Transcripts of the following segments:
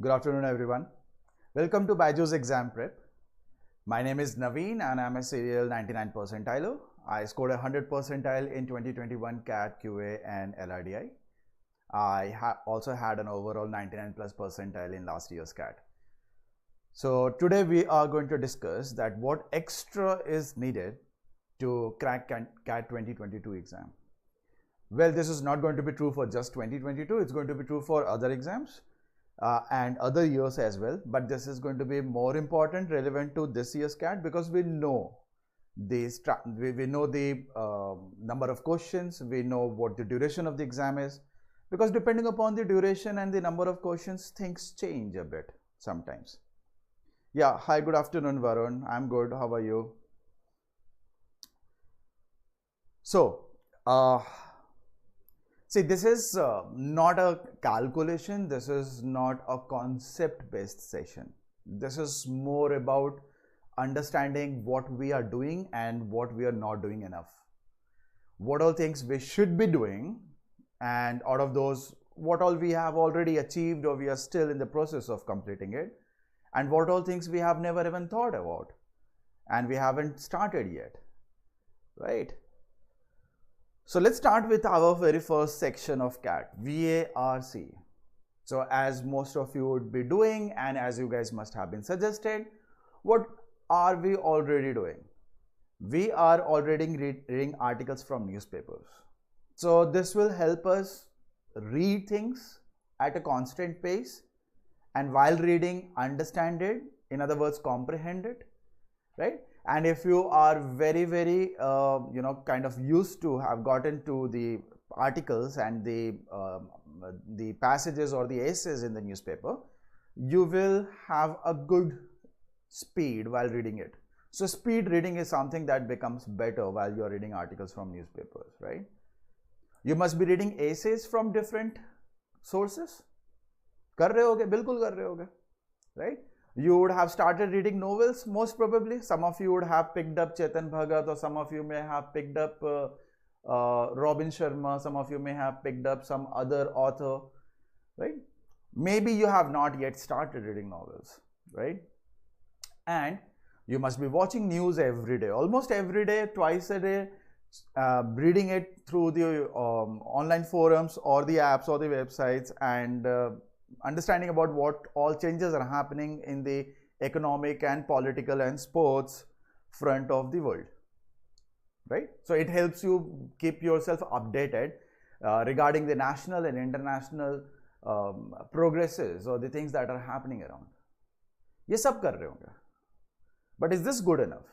Good afternoon, everyone. Welcome to BYJU'S exam prep. My name is Naveen and I'm a serial 99 percentiler. I scored a 100 percentile in 2021 CAT, QA and LRDI. I also had an overall 99 plus percentile in last year's CAT. So today we are going to discuss that what extra is needed to crack CAT 2022 exam. Well, this is not going to be true for just 2022. It's going to be true for other exams. And other years as well, but this is going to be more important, relevant to this year's CAT because we know the number of questions, we know what the duration of the exam is, because depending upon the duration and the number of questions, things change a bit sometimes. Yeah, hi, good afternoon, Varun. I'm good. How are you? So, see, this is not a calculation, this is not a concept-based session. This is more about understanding what we are doing and what we are not doing enough. What all things we should be doing, and out of those, what all we have already achieved or we are still in the process of completing it, and what all things we have never even thought about and we haven't started yet, right? So let's start with our very first section of CAT, VARC. So as most of you would be doing and as you guys must have been suggested, what are we already doing? We are already reading articles from newspapers. So this will help us read things at a constant pace and while reading, understand it, in other words, comprehend it, right? And if you are very kind of used to have gotten to the articles and the passages or the essays in the newspaper, you will have a good speed while reading it. So speed reading is something that becomes better while you are reading articles from newspapers, right? You must be reading essays from different sources. कर रहे होगे, बिल्कुल कर रहे होगे, right? You would have started reading novels, most probably. Some of you would have picked up Chetan Bhagat, or some of you may have picked up Robin Sharma, some of you may have picked up some other author, right? Maybe you have not yet started reading novels, right? And you must be watching news every day, almost every day, twice a day, reading it through the online forums or the apps or the websites, and understanding about what all changes are happening in the economic and political and sports front of the world, right? So it helps you keep yourself updated regarding the national and international progresses or the things that are happening around. ये सब कर रहे होंगे. But is this good enough?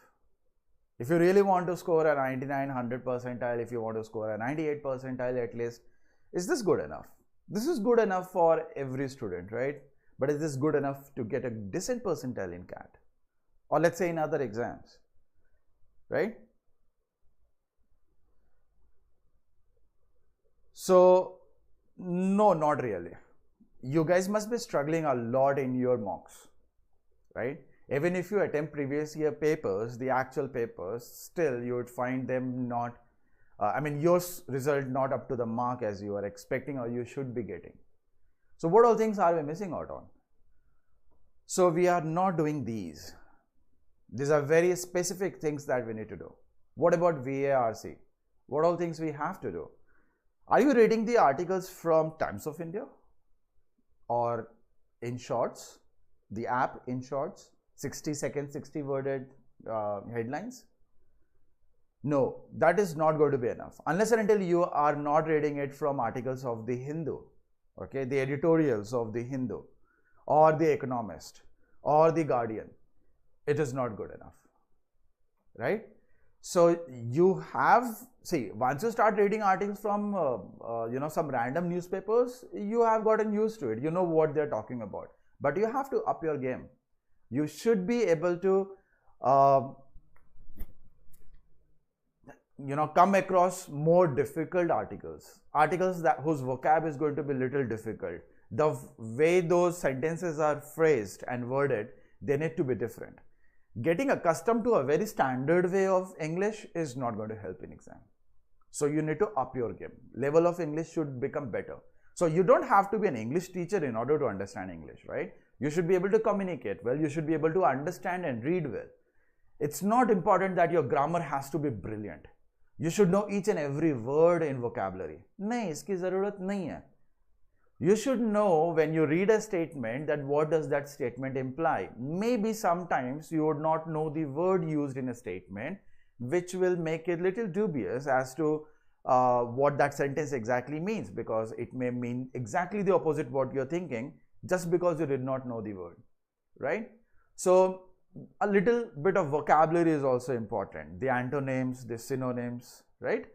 If you really want to score a 99, 100 percentile, if you want to score a 98 percentile at least, is this good enough? This is good enough for every student, right? But is this good enough to get a decent percentile in CAT? Or let's say in other exams, right? So, no, not really. You guys must be struggling a lot in your mocks, right? Even if you attempt previous year papers, the actual papers, still you would find them not your result not up to the mark as you are expecting or you should be getting. So what all things are we missing out on? So we are not doing these. These are very specific things that we need to do. What about VARC? What all things we have to do? Are you reading the articles from Times of India or in Shorts, the app in Shorts, 60-second, 60-worded headlines? No, that is not going to be enough unless and until you are not reading it from articles of the Hindu, okay, the editorials of the Hindu or the Economist or the Guardian. It is not good enough, right? So you have, see, once you start reading articles from some random newspapers, you have gotten used to it. You know what they're talking about, but you have to up your game. You should be able to come across more difficult articles whose vocab is going to be little difficult. The way those sentences are phrased and worded, they need to be different. Getting accustomed to a very standard way of English is not going to help in exam. So you need to up your game. Level of English should become better. So you don't have to be an English teacher in order to understand English, right? You should be able to communicate well, you should be able to understand and read well. It's not important that your grammar has to be brilliant. You should know each and every word in vocabulary. नहीं, इसकी ज़रूरत नहीं है. You should know when you read a statement that what does that statement imply. Maybe sometimes you would not know the word used in a statement, which will make it a little dubious as to what that sentence exactly means, because it may mean exactly the opposite what you're thinking just because you did not know the word, right? So a little bit of vocabulary is also important. The antonyms, the synonyms, right?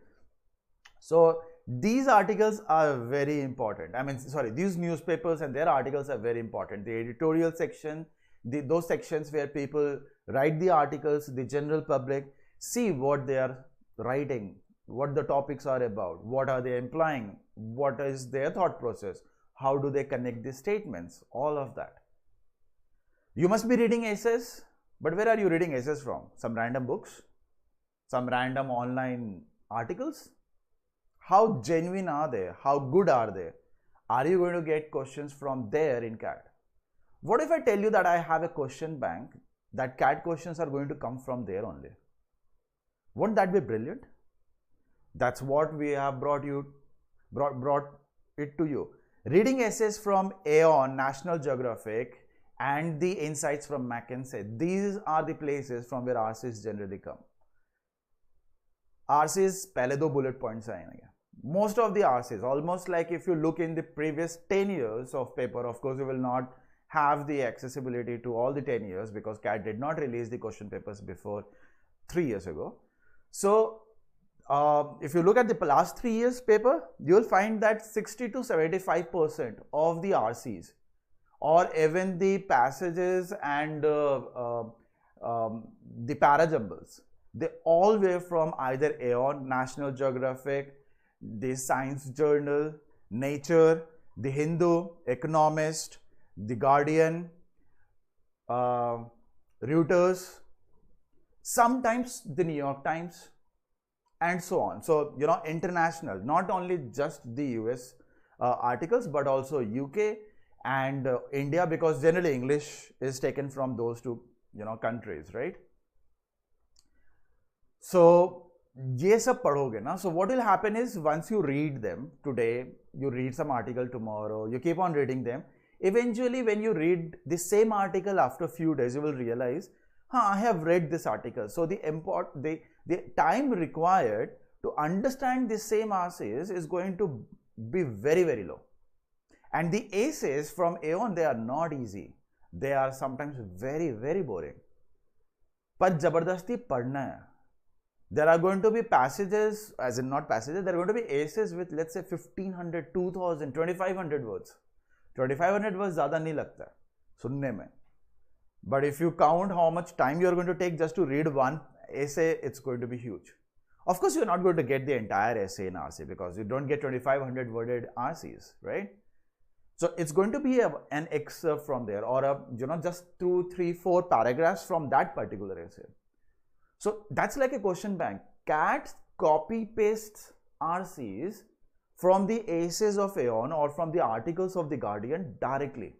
So these articles are very important. I mean, sorry, these newspapers and their articles are very important. The editorial section, those sections where people write the articles, the general public see what they are writing, what the topics are about, what are they implying, what is their thought process, how do they connect the statements, all of that. You must be reading essays, but where are you reading essays from? Some random books? Some random online articles? How genuine are they? How good are they? Are you going to get questions from there in CAT? What if I tell you that I have a question bank, that CAT questions are going to come from there only? Wouldn't that be brilliant? That's what we have brought it to you. Reading essays from Aeon, National Geographic, and the insights from McKinsey. These are the places from where RCs generally come. RCs, पहले दो bullet points आएंगे. Most of the RCs, almost like if you look in the previous 10 years of paper, of course you will not have the accessibility to all the 10 years because CAT did not release the question papers before 3 years ago. So if you look at the last 3 years paper, you will find that 60 to 75% of the RCs or even the passages and the parajumbles, they all were from either Aeon, National Geographic, the Science Journal, Nature, the Hindu, Economist, the Guardian, Reuters, sometimes the New York Times, and so on. So, you know, international, not only just the US articles, but also UK and India, because generally English is taken from those two, you know, countries, right? So ये सब पढ़ोगे ना, so what will happen is once you read them today, you read some article tomorrow, you keep on reading them, eventually when you read the same article after a few days, you will realize, I have read this article. So the time required to understand the same essays is going to be very, very low. And the essays from Aeon, they are not easy. They are sometimes very, very boring. But जबरदस्ती पढ़ना है. There are going to be passages, as in not passages, there are going to be essays with, let's say, 1500, 2000, 2500 words. 2500 words ज़्यादा नहीं लगता है सुनने में. But if you count how much time you are going to take just to read one essay, it's going to be huge. Of course, you're not going to get the entire essay in RC because you don't get 2500 worded RCs, right? So it's going to be an excerpt from there, or just 2, 3, 4 paragraphs from that particular essay. So that's like a question bank. CAT copy pastes RCs from the essays of Aeon or from the articles of the Guardian directly.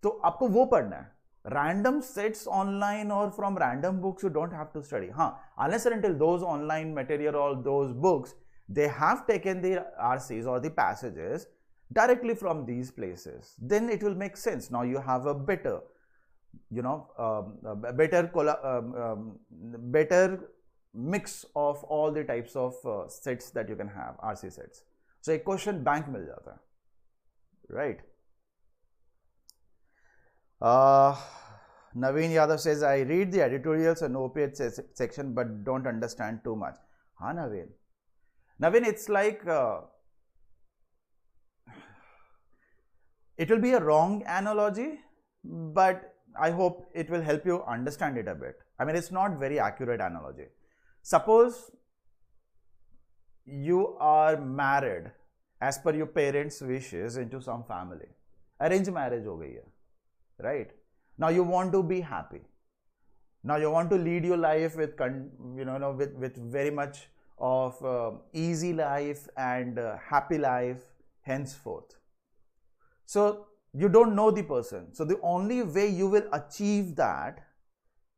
तो आपको वो पढ़ना है. Random sets online or from random books you don't have to study. Unless and until those online material or those books, they have taken the RCs or the passages directly from these places, then it will make sense. Now you have a better, better mix of all the types of sets that you can have, RC sets. So a question bank मिल जाता है, right? Naveen Yadav says, I read the editorials and OPH section but don't understand too much. Naveen, it's like it will be a wrong analogy, but I hope it will help you understand it a bit. I mean, it's not very accurate analogy. Suppose you are married as per your parents' wishes into some family. Arranged marriage ho gayi hai, right? Now you want to be happy. Now you want to lead your life with with very much of easy life and happy life, henceforth. So you don't know the person. So the only way you will achieve that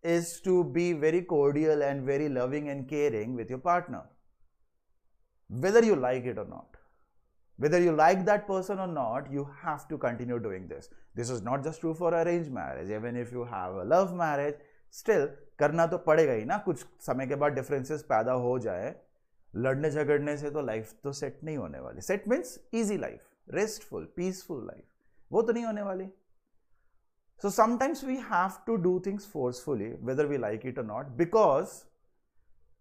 is to be very cordial and very loving and caring with your partner, whether you like it or not. Whether you like that person or not, you have to continue doing this. This is not just true for arranged marriage. Even if you have a love marriage, still करना तो पड़ेगा ही ना. कुछ समय के बाद differences पैदा हो जाए, लड़ने झगड़ने से तो life तो set नहीं होने वाली. Set means easy life, restful, peaceful life. वो तो नहीं होने वाली. So sometimes we have to do things forcefully, whether we like it or not, because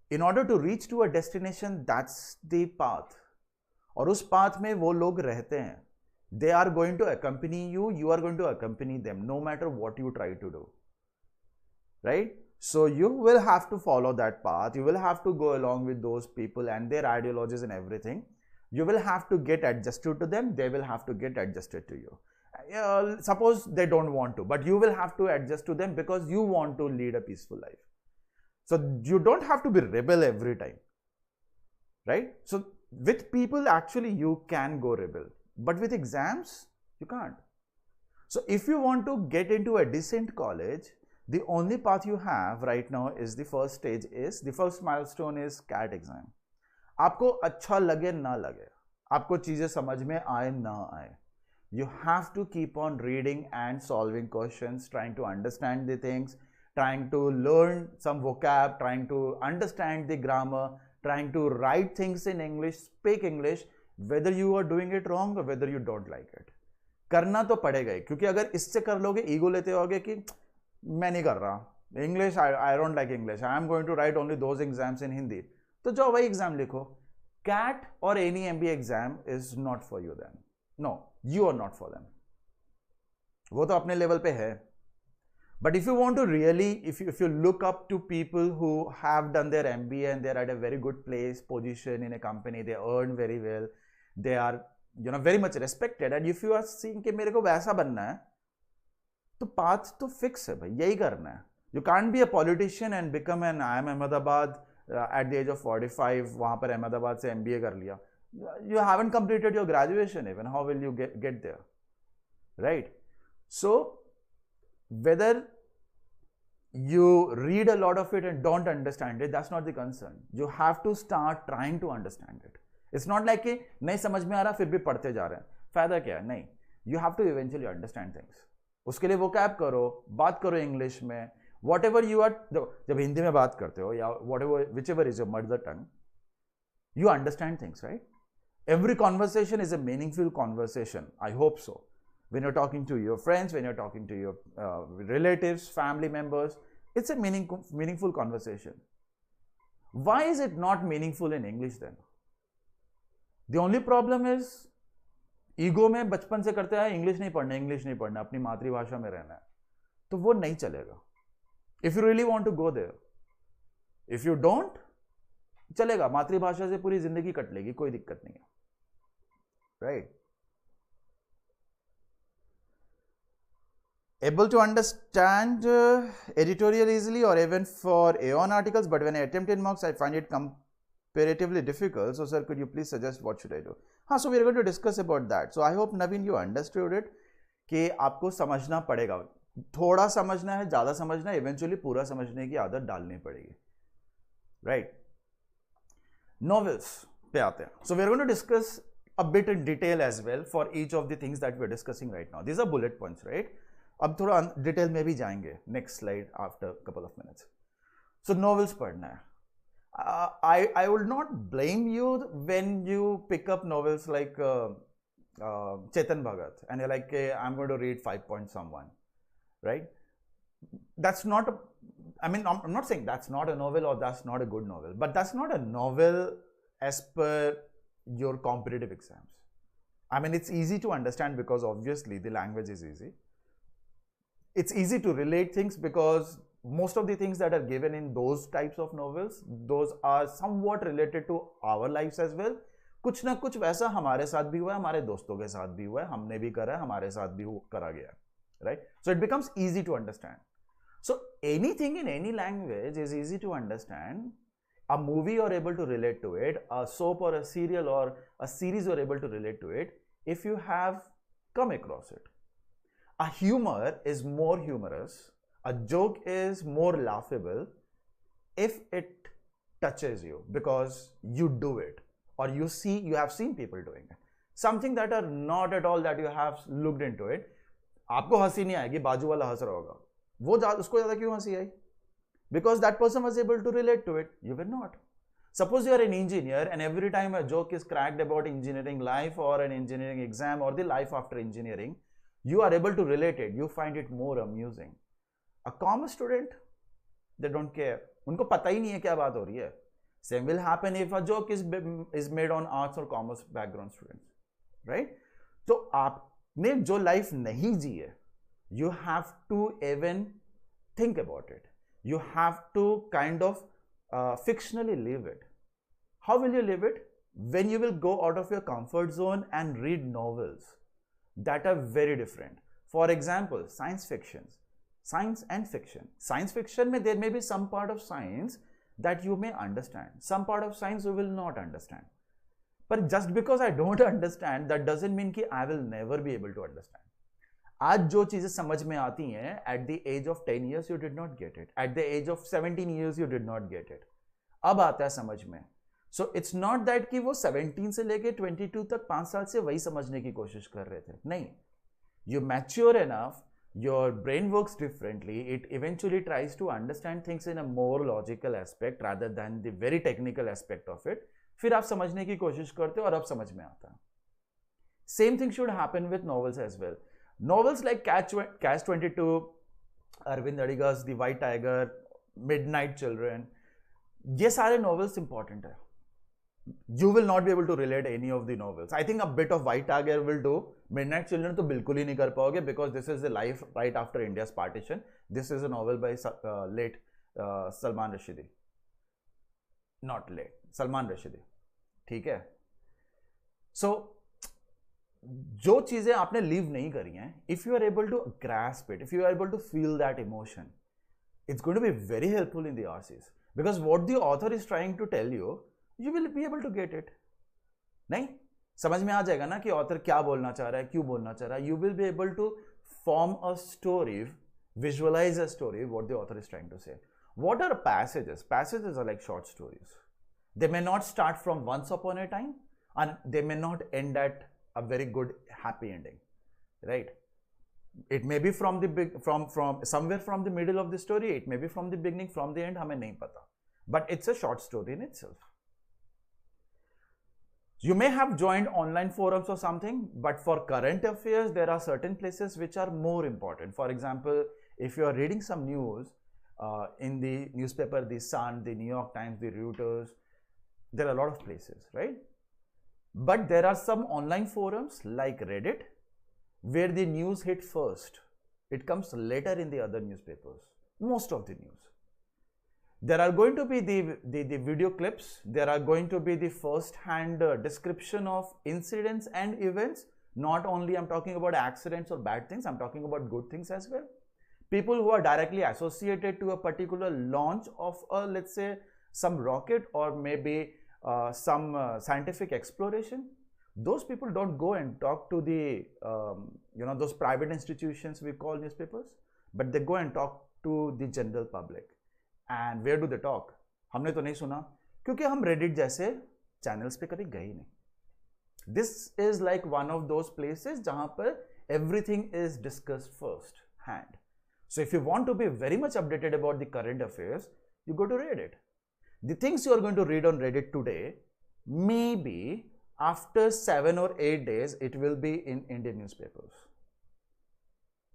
in order to reach to a destination, that's the path. और उस path में वो लोग रहते हैं. They are going to accompany you, you are going to accompany them, no matter what you try to do. Right? So you will have to follow that path. You will have to go along with those people and their ideologies and everything. You will have to get adjusted to them. They will have to get adjusted to you. Suppose they don't want to, but you will have to adjust to them because you want to lead a peaceful life. So you don't have to be rebel every time. Right? So with people, actually, you can go rebel. But with exams, you can't. So if you want to get into a decent college, the only path you have right now is the first stage is, the first milestone is CAT exam. आपको अच्छा लगे ना लगे, आपको चीजें समझ में आए ना आए, you have to keep on reading and solving questions, trying to understand the things, trying to learn some vocab, trying to understand the grammar, trying to write things in English, speak English, whether you are doing it wrong or whether you don't like it. करना तो पड़ेगा ही, क्योंकि अगर इससे कर लोगे, ego लेते होगे कि मैं नहीं कर रहा, English, I don't like English, I am going to write only those exams in Hindi, तो जाओ वही एग्जाम लिखो. CAT or any MBA exam is not for you then. No, you are not for them. वो तो अपने level पे है. But if you want to really, if you look up to people who have done their MBA and they're at a very good place, position in a company, they earn very well, they are, you know, very much respected, and if you are seeing कि मेरे को वैसा बनना है, तो path तो fix है भाई, यही करना है. You can't be a politician and become an IIM Ahmedabad at the age of 45, वहाँ पर अहमदाबाद से MBA कर लिया. You haven't completed your graduation even. How will you get there? Right? So whether you read a lot of it and don't understand it, that's not the concern. You have to start trying to understand it. It's not like कि नहीं समझ में आ रहा फिर भी पढ़ते जा रहे हैं. फायदा क्या है? नहीं. You have to eventually understand things. उसके लिए vocab करो, बात करो इंग्लिश में. Whatever you are, जब हिंदी में बात करते हो या whatever, whichever is your mother tongue, you understand things, right? Every conversation is a meaningful conversation. I hope so. When you're talking to your friends, when you're talking to your relatives, family members, it's a meaningful conversation. Why is it not meaningful in English then? The only problem is ego में बचपन से करते हैं English नहीं पढ़ना, अपनी मातृभाषा में रहना है, तो वो नहीं चलेगा. If you really want to go there, if you don't, चलेगा, मातृभाषा से पूरी जिंदगी कट लेगी, कोई दिक्कत नहीं है. Right? Able to understand editorial easily or even for Aeon articles, but when I attempt in mocks, I find it comparatively difficult. So sir, could you please suggest what should I do? So we are going to discuss about that. So I hope Naveen you understood it कि आपको समझना पड़ेगा, थोड़ा समझना है, ज़्यादा समझना है, eventually पूरा समझने की आदत डालनी पड़ेगी. Right? Novels पे आते हैं. So we are going to discuss a bit in detail as well for each of the things that we are discussing right now. These are bullet points, right? अब थोड़ा डिटेल में भी जाएंगे. Next slide after a couple of minutes. So novels पढ़ना है. I will not blame you when you pick up novels like Chetan Bhagat and you're like, I'm going to read 5 point someone, right? That's not a, I mean, I'm not saying that's not a novel or that's not a good novel, but that's not a novel as per your competitive exams. I mean, it's easy to understand because obviously the language is easy. It's easy to relate things because most of the things that are given in those types of novels, those are somewhat related to our lives as well. कुछ ना कुछ वैसा हमारे साथ भी हुआ है, हमारे दोस्तों के साथ भी हुआ है, हमने भी करा है, हमारे साथ भी करा गया है, right? So it becomes easy to understand. So anything in any language is easy to understand. A movie you're able to relate to it, a soap or a serial or a series you're able to relate to it. if you have come across it. A humor is more humorous, a joke is more laughable if it touches you because you do it or you have seen people doing it. Something that are not at all that you have looked into it. आपको हंसी नहीं आएगी, बाजू वाला हंस रहा होगा, वो उसको ज़्यादा क्यों हंसी आई? Because that person was able to relate to it. You were not. Suppose you are an engineer and every time a joke is cracked about engineering life or an engineering exam or the life after engineering, you are able to relate it. You find it more amusing. A commerce student, they don't care. उनको पता ही नहीं है क्या बात हो रही है. Same will happen if a joke is made on arts or commerce background students, right? So आपने जो life नहीं जी है, you have to even think about it. You have to kind of fictionally live it. How will you live it? When you will go out of your comfort zone and read novels that are very different. For example, science fiction, science and fiction. Science fiction, there may be some part of science that you may understand. Some part of science you will not understand. But just because I don't understand, that doesn't mean that I will never be able to understand. आज जो चीजें समझ में आती हैं, at the age of 10 years you did not get it. At the age of 17 years you did not get it. अब आता है समझ में. So it's not that कि वो 17 से लेके 22 तक 5 साल से वही समझने की कोशिश कर रहे थे. नहीं. You mature enough, your brain works differently. It eventually tries to understand things in a more logical aspect rather than the very technical aspect of it. फिर आप समझने की कोशिश करते हो और अब समझ में आता है. Same thing should happen with novels as well. Novels like Catch 22, Arvind Adiga's The White Tiger, Midnight Children, ये सारे novels important है. You will not be able to relate any of the novels. I think a bit of White Tiger will do. Midnight Children तो बिल्कुल ही नहीं कर पाओगे because this is the life right after India's partition. This is a novel by late Salman Rushdie. Not late, Salman Rushdie. ठीक है? So जो चीजें आपने लीव नहीं करी हैं, if you are able to grasp it, if you are able to feel that emotion, it's going to be very helpful in the RCs. Because what the author is trying to tell you, you will be able to get it. नहीं? समझ में आ जाएगा ना कि author क्या बोलना चाह रहा है, क्यों बोलना चाह रहा है. You will be able to form a story, visualize a story, what the author is trying to say. What are passages? Passages are like short stories. They may not start from once upon a time and they may not end at a very good happy ending, right? It may be from somewhere from the middle of the story, it may be from the beginning, from the end, हमें नहीं पता. But it's a short story in itself. You may have joined online forums or something, but for current affairs, there are certain places which are more important. For example, if you are reading some news in the newspaper, the Sun, the New York Times, the Reuters, there are a lot of places, right? But there are some online forums like Reddit where the news hit first. It comes later in the other newspapers, most of the news. There are going to be the video clips. There are going to be the first-hand description of incidents and events. Not only I'm talking about accidents or bad things, I'm talking about good things as well. People who are directly associated to a particular launch of a, let's say, some rocket or maybe some scientific exploration, those people don't go and talk to the those private institutions we call newspapers, but they go and talk to the general public. And where do they talk? हमने तो नहीं सुना क्योंकि हम Reddit जैसे channels पे कभी गए नहीं. This is like one of those places जहाँ पर everything is discussed first hand. So if you want to be very much updated about the current affairs, you go to Reddit. The things you are going to read on Reddit today, maybe after 7 or 8 days, it will be in Indian newspapers.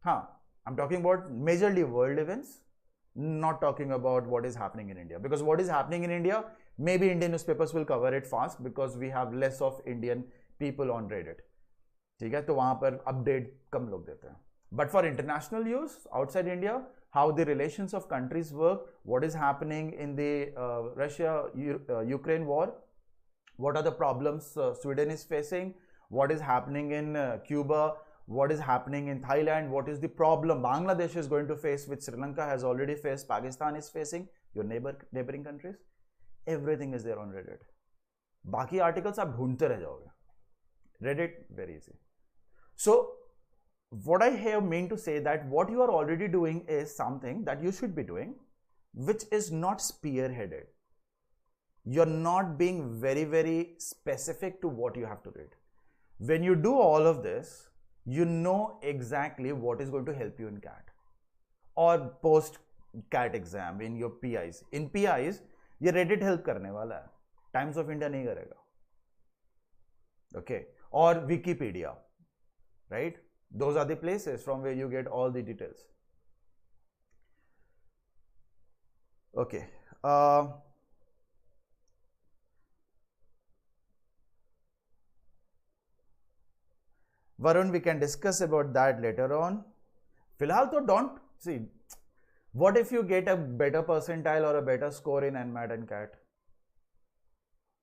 I'm talking about majorly world events, not talking about what is happening in India. Because what is happening in India, maybe Indian newspapers will cover it fast because we have less of Indian people on Reddit. ठीक है, तो वहाँ पर update कम लोग देते हैं. But for international use, outside India, how the relations of countries work, what is happening in the Russia-Ukraine war, what are the problems Sweden is facing, what is happening in Cuba, what is happening in Thailand, what is the problem Bangladesh is going to face, which Sri Lanka has already faced, Pakistan is facing, your neighboring countries, everything is there on Reddit. बाकी articles आप ढूंढते रह जाओगे. Read it, very easy. So what I have mean to say that what you are already doing is something that you should be doing, which is not spearheaded. You're not being very, very specific to what you have to read. When you do all of this, you know exactly what is going to help you in CAT or post CAT exam in your PIs. In PIs, ये Reddit help करने वाला है, Times of India नहीं करेगा, okay? Or Wikipedia, right? Those are the places from where you get all the details. Okay. Varun, we can discuss about that later on. फिलहाल तो don't see. What if you get a better percentile or a better score in NMAT and CAT?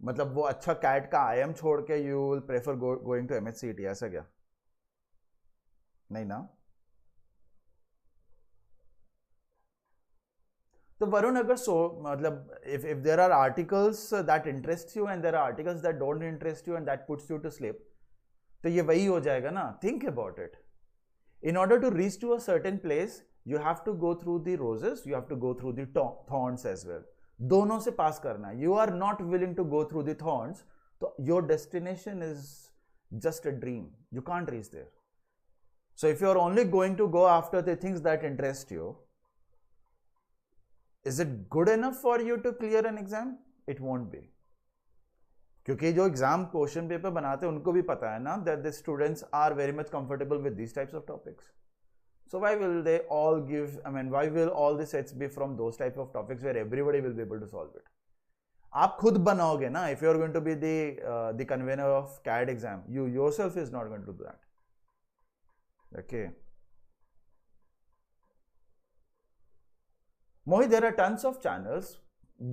मतलब वो अच्छा CAT का IM छोड़ के you will prefer going to MHCET, ऐसा क्या? नहीं ना? तो वरुण अगर मतलब if there are articles that interest you and there are articles that don't interest you and that puts you to sleep, तो ये वही हो जाएगा ना. Think about it. In order to reach to a certain place, you have to go through the roses, you have to go through the thorns as well. दोनों से पास करना है. You are not willing to go through the thorns, तो your destination is just a dream. You can't reach there. So if you are only going to go after the things that interest you, is it good enough for you to clear an exam? It won't be. क्योंकि जो exam question paper बनाते हैं उनको भी पता है ना that the students are very much comfortable with these types of topics. So why will they all give, why will all the sets be from those type of topics where everybody will be able to solve it? आप खुद बनाओगे ना, if you are going to be the convener of CAT exam, you yourself is not going to do that. Okay. Mohit, there are tons of channels.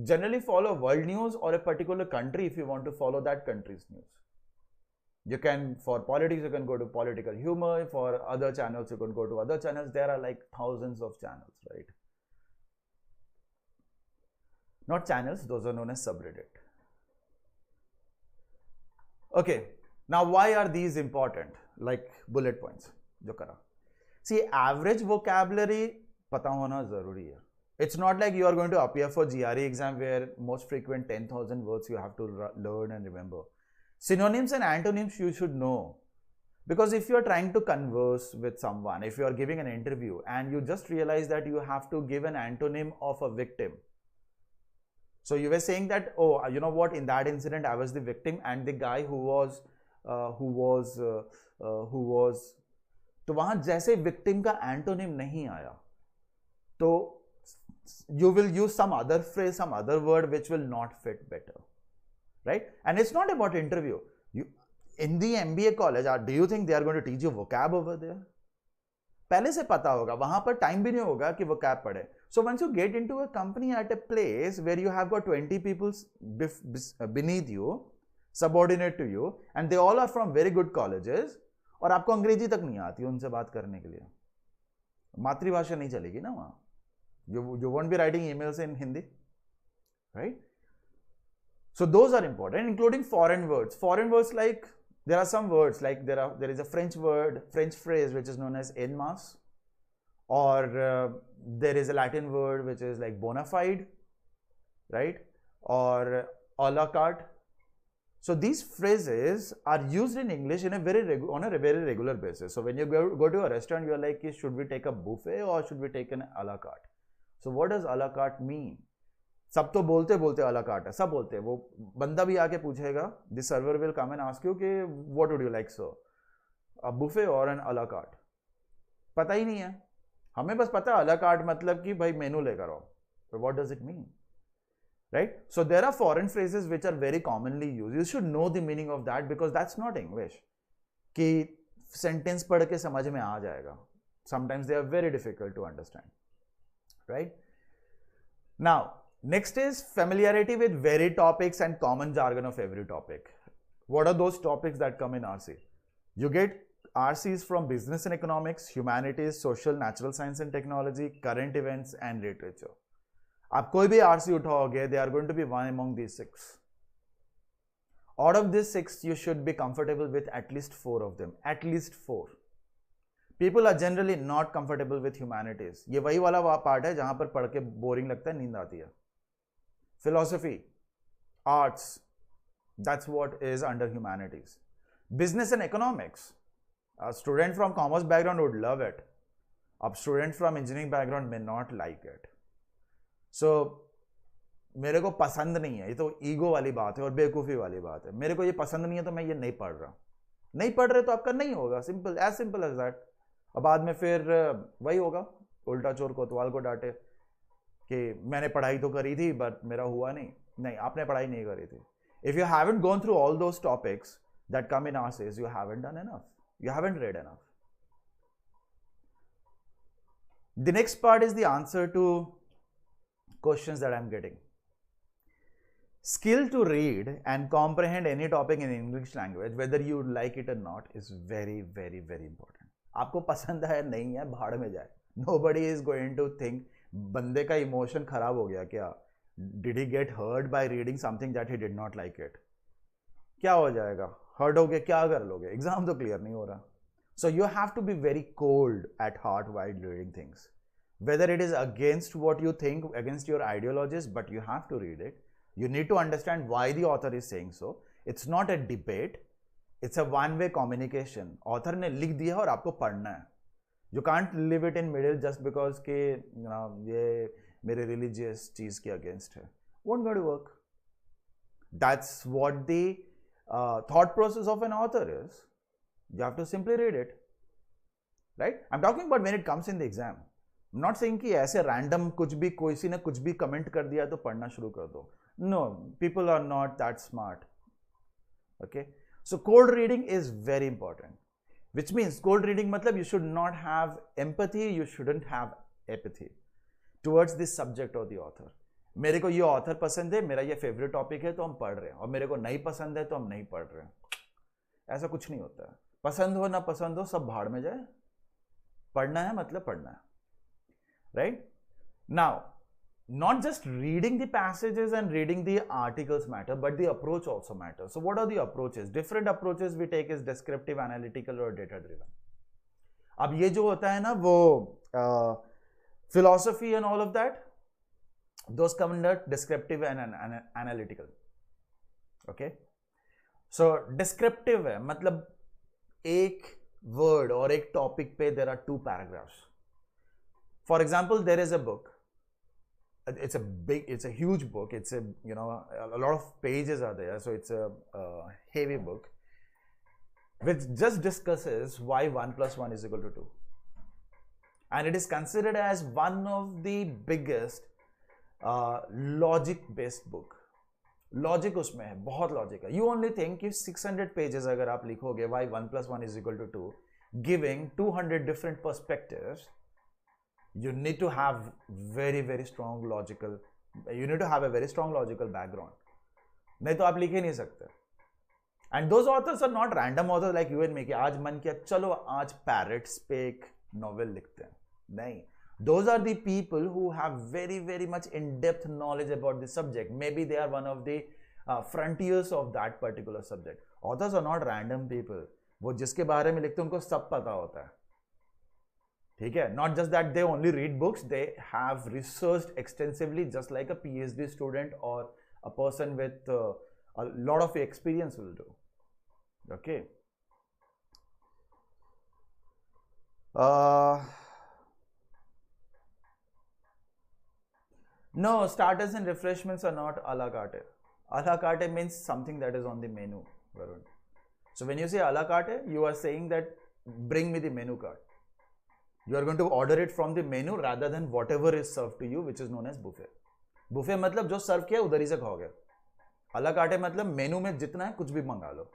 Generally follow world news or a particular country if you want to follow that country's news. You can, for politics, you can go to political humor. For other channels, you can go to other channels. There are like thousands of channels, right? Not channels, those are known as subreddit. Okay, now why are these important? Like bullet points. जो करा. See, average vocabulary पता होना ज़रूरी है. It's not like you are going to appear for GRE exam where most frequent 10,000 words you have to learn and remember. Synonyms and antonyms you should know. Because if you are trying to converse with someone, if you are giving an interview and you just realize that you have to give an antonym of a victim. So you were saying that, oh, you know what, in that incident I was the victim and the guy who was तो वहाँ जैसे victim का antonym नहीं आया, तो you will use some other phrase, some other word which will not fit better, right? And it's not about interview. You in the MBA college, do you think they are going to teach you vocab over there? पहले से पता होगा, वहाँ पर time भी नहीं होगा कि vocab पढ़े. So once you get into a company at a place where you have got 20 people beneath you, subordinate to you, and they all are from very good colleges, और आपको अंग्रेजी तक नहीं आती उनसे बात करने के लिए, मातृभाषा नहीं चलेगी ना वहाँ. You won't be writing emails in Hindi, right? So those are important, including foreign words. Foreign words, like there are some words like there is a French phrase which is known as en masse, or there is a Latin word which is like bona fide, right? Or a la carte. So these phrases are used in English in a very regular basis. So when you go to a restaurant, you are like, should we take a buffet or should we take an a la carte? So what does a la carte mean? सब तो बोलते a la carte है, सब बोलते हैं. वो बंदा भी आके पूछेगा, the server will come and ask you कि what would you like, sir? A buffet or an a la carte? पता ही नहीं है. हमें बस पता है a la carte मतलब कि भाई मेनू लेकर आओ. But what does it mean? Right? So there are foreign phrases which are very commonly used. You should know the meaning of that because that's not English. कि sentence पढ़ के समझ में आ जाएगा. Sometimes they are very difficult to understand. Right? Now, next is familiarity with varied topics and common jargon of every topic. What are those topics that come in RC? You get RCs from business and economics, humanities, social, natural science and technology, current events and literature. आप कोई भी RC उठाओगे, they are going to be one among these 6. Out of these 6, you should be comfortable with at least 4 of them. At least 4. People are generally not comfortable with humanities. ये वही वाला part है जहां पर पढ़ के boring लगता है, नींद आती है. Philosophy, arts, that's what is under humanities. Business and economics. A student from commerce background would love it. A student from engineering background may not like it. So मेरे को पसंद नहीं है, ये तो ईगो वाली बात है और बेवकूफ़ी वाली बात है. मेरे को ये पसंद नहीं है तो मैं ये नहीं पढ़ रहा. नहीं पढ़ रहे तो आपका नहीं होगा. Simple as that. और बाद में फिर वही होगा, उल्टा चोर कोतवाल को डांटे कि मैंने पढ़ाई तो करी थी बट मेरा हुआ नहीं. नहीं, आपने पढ़ाई नहीं करी थी. If you haven't gone through all those topics that come in our sage, you haven't done enough, you haven't read enough. The next part is the answer to questions that I am getting. Skill to read and comprehend any topic in English language, whether you like it or not, is very, very, very important. आपको पसंद है नहीं है, भाड़ में जाए. Nobody is going to think बंदे का इमोशन खराब हो गया क्या? Did he get hurt by reading something that he did not like it? क्या हो जाएगा? हर्ट हो गया, क्या कर लोगे? एग्जाम तो क्लियर नहीं हो रहा. So you have to be very cold at heart while reading things. Whether it is against what you think, against your ideologies, but you have to read it. You need to understand why the author is saying so. It's not a debate. It's a one-way communication. Author ने लिख दिया और आपको पढ़ना है. You can't leave it in middle just because के ये मेरे religious चीज के against है. Won't going to work. That's what the thought process of an author is. You have to simply read it. Right? I'm talking about when it comes in the exam. I'm not saying कि ऐसे random कुछ भी कोई ने कुछ भी comment कर दिया तो पढ़ना शुरू कर दो. No, people are not that smart. Okay, so cold reading is very important, which means cold reading matlab you should not have empathy, you shouldn't have apathy towards this subject or the author. मेरे को ये author पसंद है, मेरा ये favorite topic है तो हम पढ़ रहे हैं, और मेरे को नहीं पसंद है तो हम नहीं पढ़ रहे हैं. ऐसा कुछ नहीं होता है. पसंद हो ना पसंद हो, सब भाड़ में जाए. पढ़ना है मतलब पढ़ना है. Right? Now, not just reading the passages and reading the articles matter, but the approach also matters. So what are the approaches? Different approaches we take is descriptive, analytical or data driven. अब ये जो होता है ना वो philosophy and all of that, those come under descriptive and analytical. Okay? So descriptive है मतलब एक word और एक topic पे there are 2 paragraphs. For example, there is a book. It's a huge book. It's a lot of pages are there, so it's a heavy book which just discusses why 1 + 1 is equal to 2, and it is considered as one of the biggest logic based book. Logic उसमें है, बहुत logic है. You only think if 600 pages अगर आप लिखोगे why 1 + 1 is equal to 2, giving 200 different perspectives, you need to have very strong logical, you need to have a very strong logical background. नहीं तो आप लिख ही नहीं सकते. And those authors are not random authors like you and me कि आज मन किया चलो आज parrots पे एक novel लिखते हैं. नहीं. Those are the people who have very much in-depth knowledge about the subject. Maybe they are one of the frontiers of that particular subject. Authors are not random people. वो जिसके बारे में लिखते हैं उनको सब पता होता है. ठीक है? Not just that they only read books, they have researched extensively just like a PhD student or a person with a lot of experience will do. Okay? No, starters and refreshments are not a la carte. A la carte means something that is on the menu, Varun. So when you say a la carte, you are saying that bring me the menu card. You are going to order it from the menu rather than whatever is served to you, which is known as buffet. Buffet मतलब जो सर्व किया उधर ही से खाओगे. A la carte मतलब मेनू में जितना है कुछ भी मंगा लो.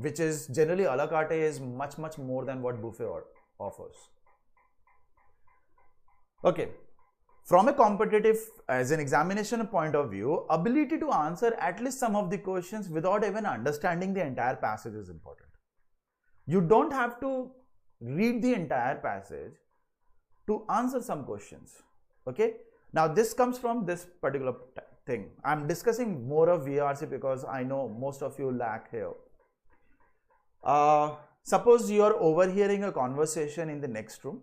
Which is generally a la carte is much more than what buffet offers. Okay. From a competitive, as an examination point of view, ability to answer at least some of the questions without even understanding the entire passage is important. You don't have to read the entire passage to answer some questions. Okay. Now this comes from this particular thing. I'm discussing more of VARC because I know most of you lack here. Suppose you are overhearing a conversation in the next room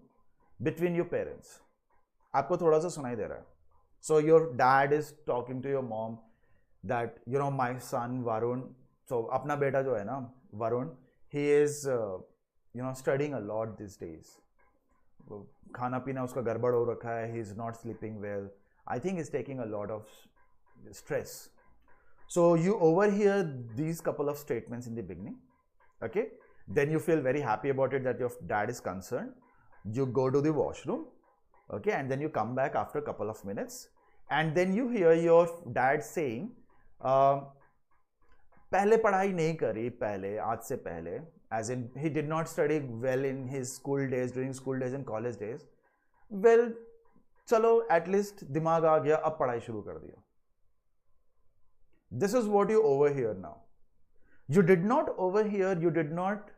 between your parents. आपको थोड़ा सा सुनाई दे रहा है. So your dad is talking to your mom that, you know, my son Varun, so अपना बेटा जो है ना Varun, he is you know, studying a lot these days. खाना पीना उसका गड़बड़ हो रखा है. He is not sleeping well. I think he's taking a lot of stress. So you overhear these couple of statements in the beginning. Okay, then you feel very happy about it that your dad is concerned. You go to the washroom, okay, and then you come back after a couple of minutes, and then you hear your dad saying, पहले पढ़ाई नहीं करी पहले, आज से पहले, as in he did not study well in his school days, during school days and college days. Well, चलो at least दिमाग आ गया, अब पढ़ाई शुरू कर दिया. This is what you overhear now. You did not overhear, you did not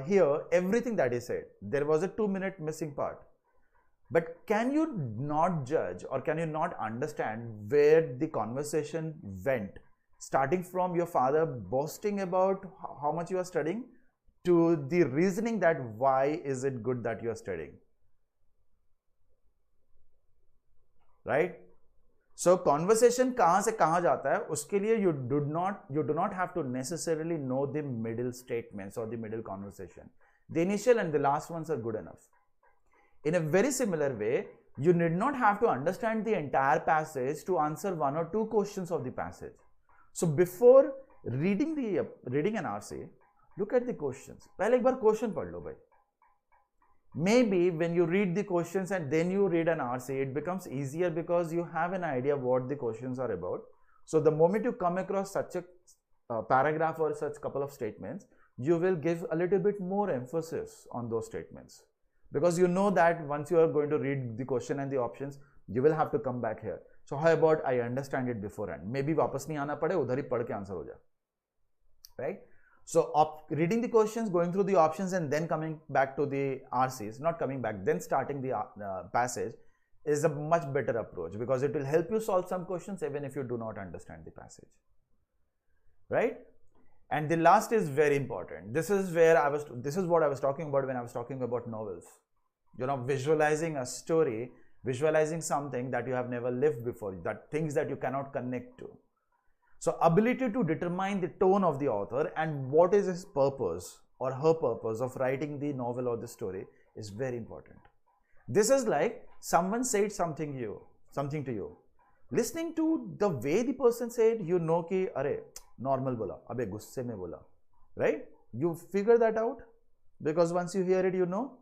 hear everything that he said. There was a 2-minute missing part. But can you not judge, or can you not understand where the conversation went? Starting from your father boasting about how much you are studying to the reasoning that why is it good that you are studying. Right? So conversation कहाँ से कहाँ जाता है, उसके लिए you do not have to necessarily know the middle statements or the middle conversation. The initial and the last ones are good enough. In a very similar way, you need not have to understand the entire passage to answer 1 or 2 questions of the passage. So before reading an RC, look at the questions. पहले एक बार question पढ़ लो भाई. Maybe when you read the questions and then you read an RC, it becomes easier because you have an idea what the questions are about. So the moment you come across such a paragraph or such couple of statements, you will give a little bit more emphasis on those statements. Because you know that once you are going to read the question and the options, you will have to come back here. So how about I understand it beforehand? Maybe वापस नहीं आना पड़े, उधर ही पढ़ के answer हो जाए. Right? So reading the questions, going through the options and then coming back to the RCs, not coming back, then starting the passage is a much better approach because it will help you solve some questions even if you do not understand the passage. Right? And the last is very important. This is what I was talking about when I was talking about novels. You know, visualizing a story, visualizing something that you have never lived before, that things that you cannot connect to. So ability to determine the tone of the author and what is his purpose or her purpose of writing the novel or the story is very important. This is like someone said something to you. Listening to the way the person said, you know कि अरे normal बोला, अबे गुस्से में बोला, right? You figure that out because once you hear it, you know.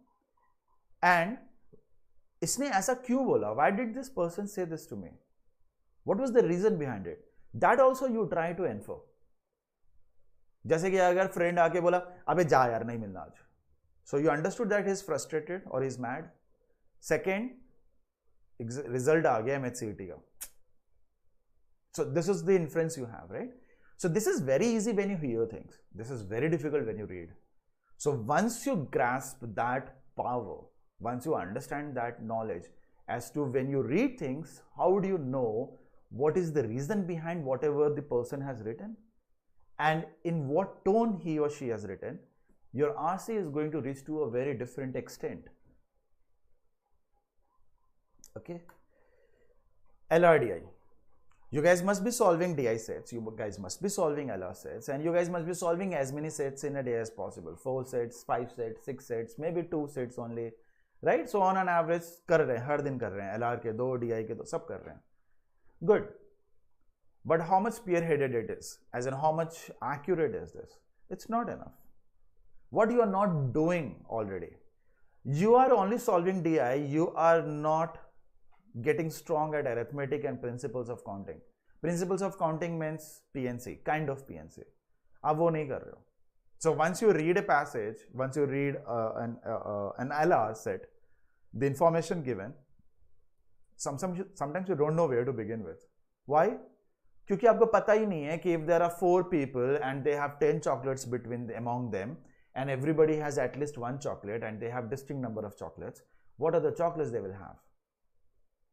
And इसने ऐसा क्यों बोला? Why did this person say this to me? What was the reason behind it? That also you try to infer. जैसे कि अगर friend आके बोला अबे जा यार नहीं मिलना आज. So you understood that he is frustrated or he is mad. Second, result आ गया MHCET का. So this is the inference you have, right? So this is very easy when you hear things. This is very difficult when you read. So once you grasp that power, once you understand that knowledge as to when you read things, how do you know what is the reason behind whatever the person has written and in what tone he or she has written, your RC is going to reach to a very different extent. Okay. LRDI. You guys must be solving DI sets, you guys must be solving LR sets, and you guys must be solving as many sets in a day as possible. 4 sets, 5 sets, 6 sets, maybe 2 sets only, right? So on an average, कर रहे हैं, हर दिन कर रहे हैं, LR के 2, DI के 2, सब कर रहे हैं. Good. But how much spearheaded it is, as in how much accurate is this? It's not enough. What you are not doing already. You are only solving DI, you are not getting strong at arithmetic and principles of counting. Principles of counting means PNC, kind of PNC. आप वो नहीं कर रहे हो. So once you read a passage, once you read an LR set, the information given, sometimes you don't know where to begin with. Why? क्योंकि आपको पता ही नहीं है कि if there are 4 people and they have 10 chocolates among them and everybody has at least 1 chocolate and they have distinct number of chocolates, what are the chocolates they will have?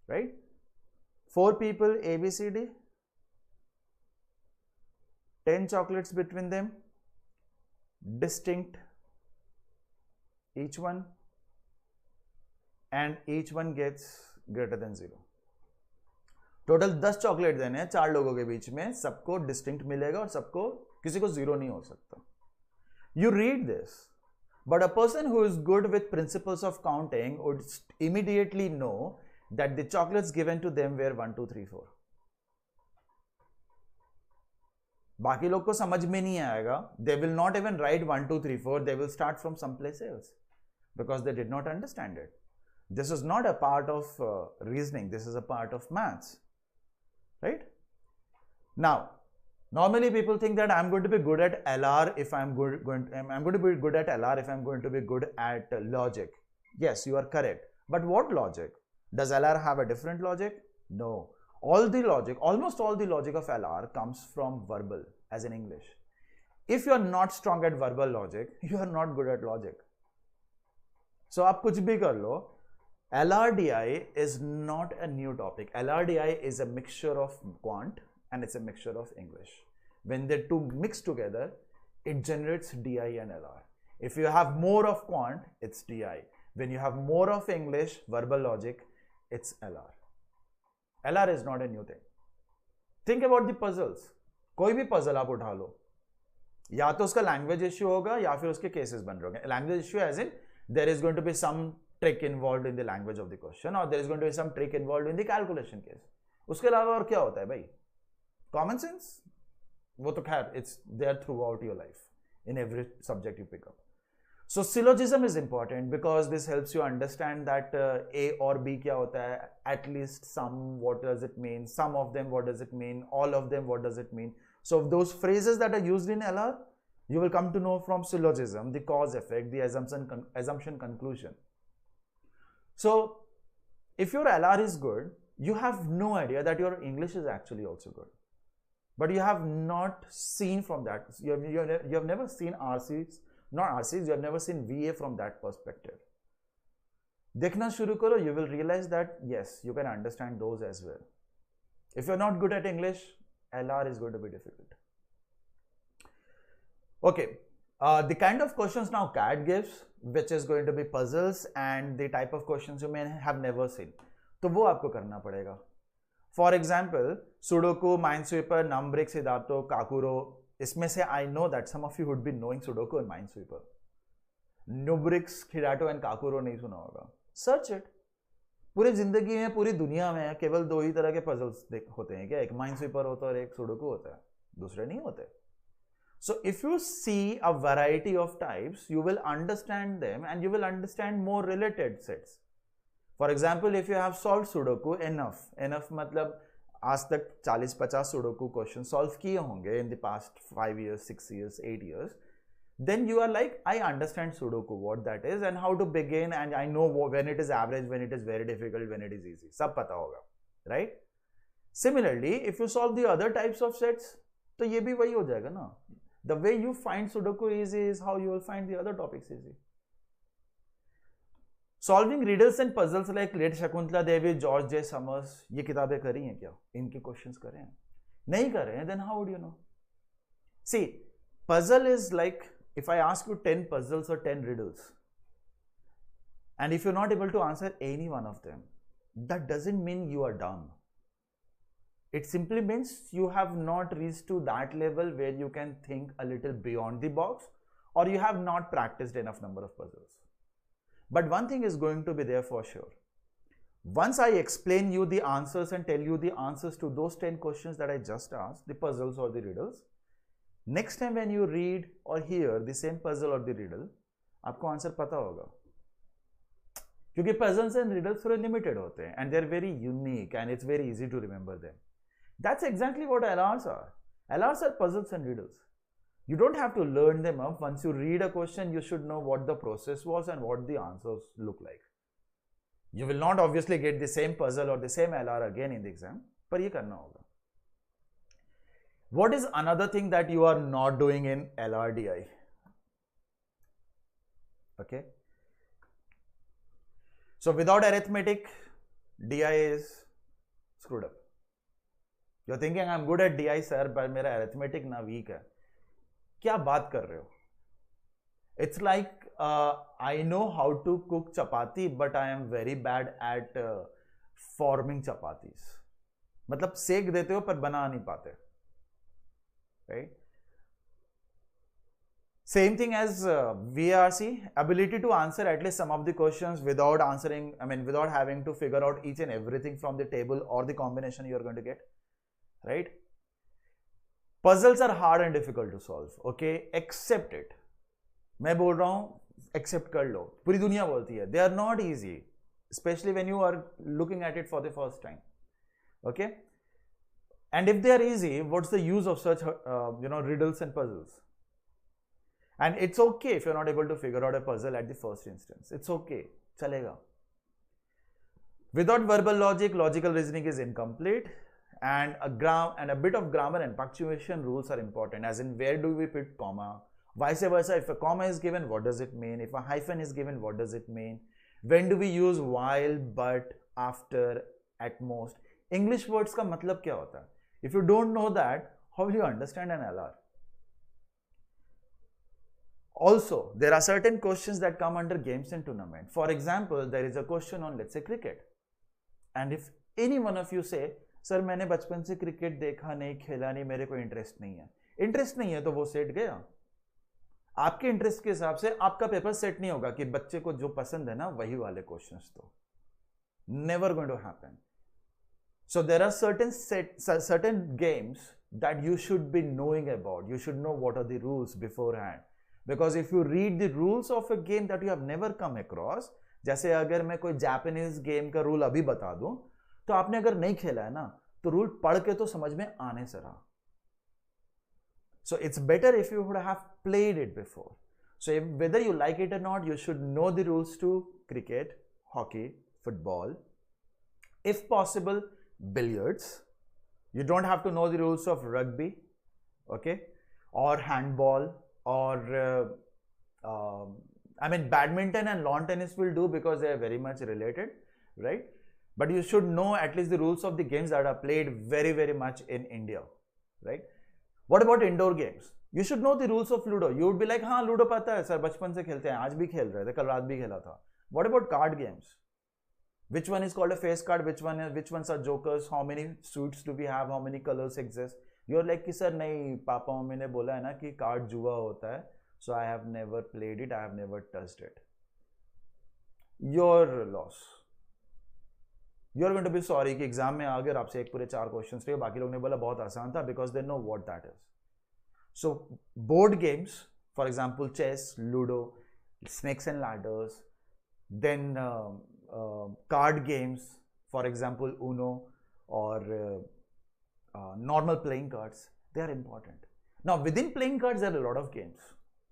Right? 4 people A, B, C, D, 10 chocolates between them, distinct each one, and each one gets greater than 0. Total 10 chocolate देने हैं 4 लोगों के बीच में, सबको distinct मिलेगा और सबको किसी को 0 नहीं हो सकता. You read this, but a person who is good with principles of counting would immediately know that the chocolates given to them were 1, 2, 3, 4. बाकी लोग को समझ में नहीं आएगा. They will not even write 1, 2, 3, 4. They will start from someplace else because they did not understand it. This is not a part of reasoning. This is a part of maths, right? Now, normally people think that I'm going to be good at LR if I'm going to be good at LR if I'm going to be good at logic. Yes, you are correct. But what logic? Does LR have a different logic? No. Almost all the logic of LR comes from verbal, as in English. If you are not strong at verbal logic, you are not good at logic. So, आप कुछ भी कर लो. LRDI is not a new topic. LRDI is a mixture of quant and it's a mixture of English. When the two mix together, it generates DI and LR. If you have more of quant, it's DI. When you have more of English, verbal logic, it's LR. LR is not a new thing. Think about the puzzles. कोई भी puzzle आप उठा लो, या तो उसका language issue होगा या फिर उसके cases बन रहे होंगे. Language issue as in there is going to be some trick involved in the language of the question or there is going to be some trick involved in the calculation case. उसके अलावा और क्या होता है भाई? Common sense? वो तो खैर it's there throughout your life in every subject you pick up. So syllogism is important because this helps you understand that A or B क्या होता है, at least some, what does it mean, some of them, what does it mean, all of them, what does it mean. So those phrases that are used in LR, you will come to know from syllogism, the cause effect, the assumption conclusion. So if your LR is good, you have no idea that your English is actually also good. But you have not seen from that, you have never seen RCs, not RCs, you have never seen VA from that perspective. Dekhna shuru karo, you will realize that yes, you can understand those as well. If you're not good at English, LR is going to be difficult. Okay, the kind of questions now CAT gives, which is going to be puzzles and the type of questions you may have never seen. तो वो आपको करना पड़ेगा. For example, Sudoku, Minesweeper, Numbrick, Siddhartho, Kakuro. इसमें से I know that some of you would be knowing Sudoku and Minesweeper. Numbrick, Siddhartho and Kakuro नहीं सुना होगा. Search it. पूरी जिंदगी में, पूरी दुनिया में केवल 2 ही तरह के puzzles होते हैं क्या? एक Minesweeper होता है और एक Sudoku होता है. दूसरे नहीं होते. So if you see a variety of types, you will understand them and you will understand more related sets. For example, if you have solved Sudoku enough मतलब आज तक 40-50 Sudoku questions solve किए होंगे in the past 5 years, 6 years, 8 years, then you are like, I understand Sudoku, what that is and how to begin, and I know when it is average, when it is very difficult, when it is easy. सब पता होगा, right? Similarly, if you solve the other types of sets, तो ये भी वही हो जाएगा ना. The way you find Sudoku easy is how you will find the other topics easy. Solving riddles and puzzles like Late Shakuntala Devi, George J. Summers, ये किताबें करी हैं क्या? इनके questions करे हैं? नहीं करे हैं, then how would you know? See, puzzle is like if I ask you 10 puzzles or 10 riddles, and if you're not able to answer any one of them, that doesn't mean you are dumb. It simply means you have not reached to that level where you can think a little beyond the box, or you have not practiced enough number of puzzles. But one thing is going to be there for sure. Once I explain you the answers and tell you the answers to those 10 questions that I just asked, the puzzles or the riddles, next time when you read or hear the same puzzle or the riddle, आपको answer पता होगा. क्योंकि puzzles and riddles थोड़े limited होते हैं and they're very unique and it's very easy to remember them. That's exactly what LRs are. LRs are puzzles and riddles. You don't have to learn them up. Once you read a question, you should know what the process was and what the answers look like. You will not obviously get the same puzzle or the same LR again in the exam, पर ये करना होगा. What is another thing that you are not doing in LRDI? Okay. So without arithmetic, DI is screwed up. You are thinking I am good at DI sir, पर मेरा arithmetic ना week है. क्या बात कर रहे हो? It's like I know how to cook chapati, but I am very bad at forming chapatis. मतलब सेक देते हो पर बना नहीं पाते, right? Same thing as VARC, ability to answer at least some of the questions without answering, without having to figure out each and everything from the table or the combination you are going to get, right? Puzzles are hard and difficult to solve, okay? Accept it. मैं बोल रहा हूं accept कर लो, पूरी दुनिया बोलती है they are not easy, especially when you are looking at it for the first time, okay? And if they are easy, what's the use of such riddles and puzzles? And it's okay if you are not able to figure out a puzzle at the first instance, it's okay, चलेगा. Without verbal logic, logical reasoning is incomplete, and a bit of grammar and punctuation rules are important, as in where do we put comma, vice versa. If a comma is given, what does it mean? If a hyphen is given, what does it mean? When do we use while, but, after, at most? English words का मतलब क्या होता है? If you don't know that, how will you understand an LR? Also, there are certain questions that come under games and tournament. For example, there is a question on, let's say, cricket, and if any one of you say, sir मैंने बचपन से cricket देखा नहीं, खेला नहीं, मेरे को interest नहीं है. इंटरेस्ट नहीं है तो वो सेट गया. आपके इंटरेस्ट के हिसाब से आपका पेपर सेट नहीं होगा कि बच्चे को जो पसंद है ना वही वाले क्वेश्चंस, तो never going to happen. So there are certain games that you should be knowing about. You should know what are the rules beforehand, because if you read the rules of a game that you have never come across, जैसे अगर मैं कोई Japanese game का rule अभी बता दूं, तो आपने अगर नहीं खेला है ना तो रूल पढ़ के तो समझ में आने से रहा. So it's better if you would have played it before. So whether you like it or not, you should know the rules to cricket, hockey, football, if possible billiards. You don't have to know the rules of rugby, okay, or handball, or badminton and lawn tennis will do because they are very much related, right? But you should know at least the rules of the games that are played very, very much in India, right? What about indoor games? You should know the rules of Ludo. You would be like, हाँ ludo पता है sir, बचपन से खेलते हैं, आज भी खेल रहे थे, कल रात भी खेला था. What about card games? Which one is called a face card? Which ones are jokers? How many suits do we have? How many colors exist? You're like कि सर नहीं, पापा मम्मी ने बोला है ना कि कार्ड जुआ होता है, so I have never played it, I have never touched it. Your loss. You are going to be sorry कि एग्जाम में आ गए और आपसे एक पूरे 4 क्वेश्चंस थे, बाकी लोग ने बोला बहुत आसान था, because they know what that is. So board games, for example, chess, Ludo, snakes and ladders, then card games, for example, Uno, or normal playing cards, they are important. Now within playing cards there are a lot of games.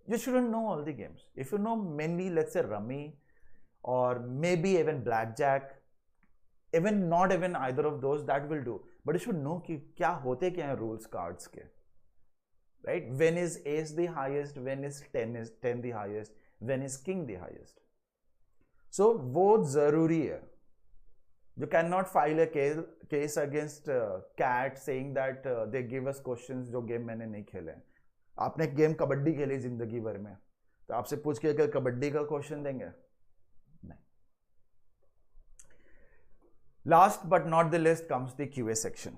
You shouldn't know all the games. If you know mainly, let's say, rummy, or maybe even blackjack, even not even either of those, that will do. But you should know कि क्या होते क्या हैं rules cards के, right? When is ace the highest? When is 10 the highest? When is king the highest? So वो जरूरी है. You cannot file a case against cat saying that they give us questions जो game मैंने नहीं खेले. आपने game kabaddi खेली जिंदगी भर में, तो आपसे पूछ के अगर कबड्डी का क्वेश्चन देंगे? नहीं. Last but not the least comes the QA section.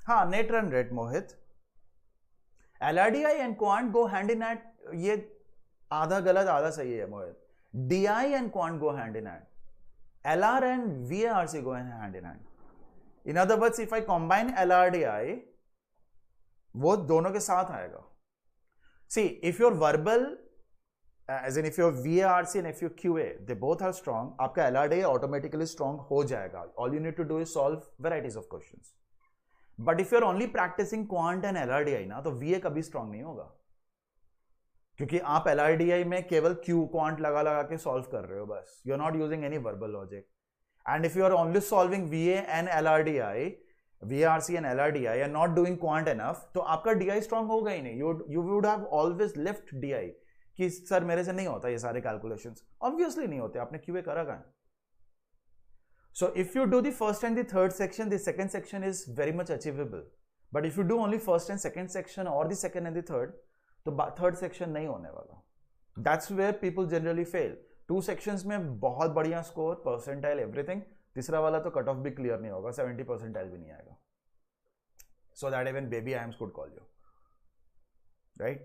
हाँ, net run rate, Mohit. LRDI and quant go hand in hand. ये आधा गलत आधा सही है मोहित. DI and quant go hand in hand. LR and VARC go hand in hand. In other words, if I combine LRDI, वो दोनों के साथ आएगा. See, if you're verbal, as in if you're VARC and if you're QA, they both are strong, आपका LRDI automatically strong हो जाएगा. All you need to do is solve varieties of questions. But if you're only practicing quant and LRDI ना, तो VA कभी strong नहीं होगा, क्योंकि आप LRDI में केवल Q quant लगा के solve कर रहे हो बस. You're not using any verbal logic. And if you are only solving VA and LRDI, VARC and LRDI, and not doing quant enough, तो आपका DI strong होगा ही नहीं. You would have always left DI. कि sir मेरे से नहीं होता ये सारे कैलकुलेशंस, ऑब्वियसली नहीं होते, आपने क्यूए करा कहाँ? So if you do the first and the third section, the second section is very much achievable. But if you do only first and second section or the second and the third, तो third section नहीं होने वाला. That's where people generally fail. 2 sections में बहुत बढ़िया score, percentile, everything. तीसरा वाला तो cut off भी clear नहीं होगा, 70 percentile भी नहीं आएगा. So that even baby IIMs could call you. Right?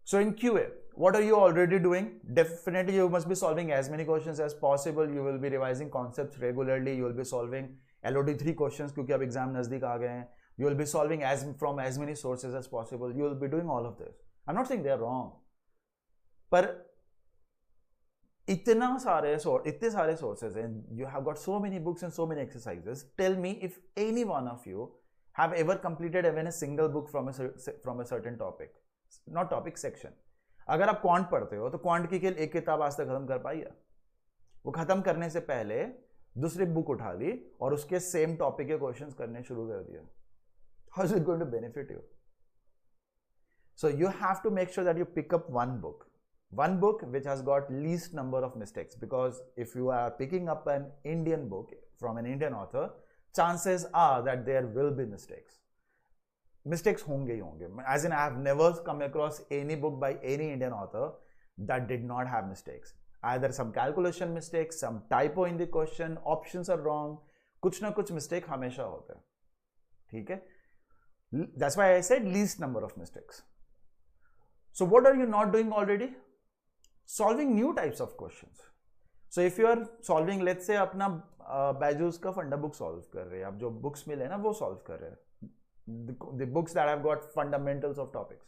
So in QA, what are you already doing? Definitely you must be solving as many questions as possible. You will be revising concepts regularly. You will be solving LRDI questions क्योंकि अब exam नज़दीक आ गए हैं. You will be solving from as many sources as possible. You will be doing all of this. I'm not saying they are wrong. पर इतने सारे sources and you have got so many books and so many exercises. Tell me if any one of you have ever completed even a single book from a certain topic. Not topic, section. अगर आप quant पढ़ते हो तो quant की एक किताब आज तक खत्म कर पाई है? वो खत्म करने से पहले दूसरी बुक उठा ली और उसके सेम टॉपिक के क्वेश्चंस करने शुरू कर दिया. How is it going to benefit you? So you have to make sure that you pick up one book which has got least number of mistakes, because if you are picking up an Indian book from an Indian author, chances are that there will be mistakes. Mistakes होंगे ही होंगे. As in, I have never come across any book by any Indian author that did not have mistakes. Either some calculation mistakes, some typo in the question, options are wrong. कुछ ना कुछ mistake हमेशा होता है. ठीक है? That's why I said least number of mistakes. So what are you not doing already? Solving new types of questions. So if you are solving, let's say अपना BYJU'S का फंडा बुक सॉल्व कर रहे हैं, आप जो बुक्स मिले ना वो सॉल्व कर रहे हैं. The books that have got fundamentals of topics.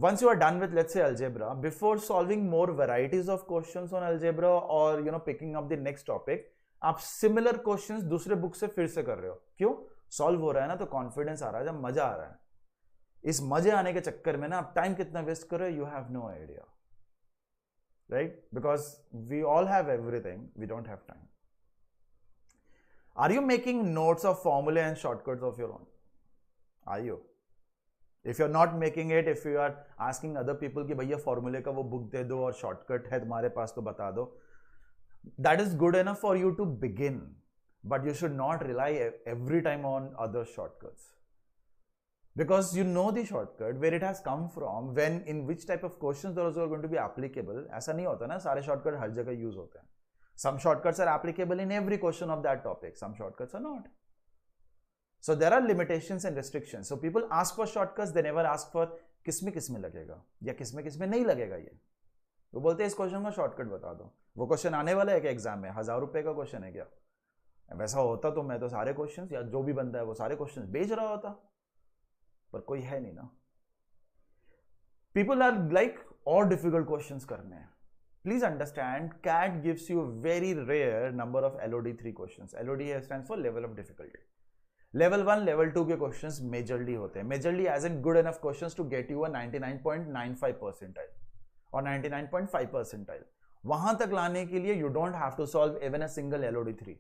Once you are done with, let's say, algebra, before solving more varieties of questions on algebra or picking up the next topic, आप similar questions दूसरे book से फिर से कर रहे हो. क्यों? Solve हो रहा है ना, तो कॉन्फिडेंस आ रहा है, जब मजा आ रहा है. इस मजे आने के चक्कर में ना आप टाइम कितना वेस्ट कर रहे हो, you have no idea. Right? Because we all have everything, we don't have time. Are you making notes of फॉर्मूले and shortcuts of your own? Are you? If you're not making it, if you are asking other people कि भैया फॉर्मूले का वो book दे दो और shortcut है तुम्हारे पास तो बता दो, that is good enough for you to begin, but you should not rely every time on other shortcuts, because you know the shortcut, where it has come from, when, in which type of questions those are going to be applicable. ऐसा नहीं होता ना सारे shortcut हर जगह use होते हैं. Some shortcuts are applicable in every question of that topic, some shortcuts are not. So there are limitations and restrictions. So people ask for shortcuts, they never ask for किसमें लगेगा या किसमें नहीं लगेगा. ये वो बोलते हैं इस क्वेश्चन का शॉर्टकट बता दो. वो क्वेश्चन आने वाला है क्या एग्जाम में? 1000 रुपए का क्वेश्चन है क्या? वैसा होता तो मैं तो सारे क्वेश्चंस या जो भी बंदा है वो सारे क्वेश्चंस बेच रहा होता, पर कोई है नहीं ना. People are like और डिफिकल्ट क्वेश्चंस करने हैं. Please understand, CAT gives you very rare number of LRDI questions. LRDI stands for level of difficulty. Level 1, Level 2 के questions majorly होते हैं. Majorly as in good enough questions to get you a 99.95 percentile or 99.5 percentile. वहां तक लाने के लिए you don't have to solve even a single LRDI.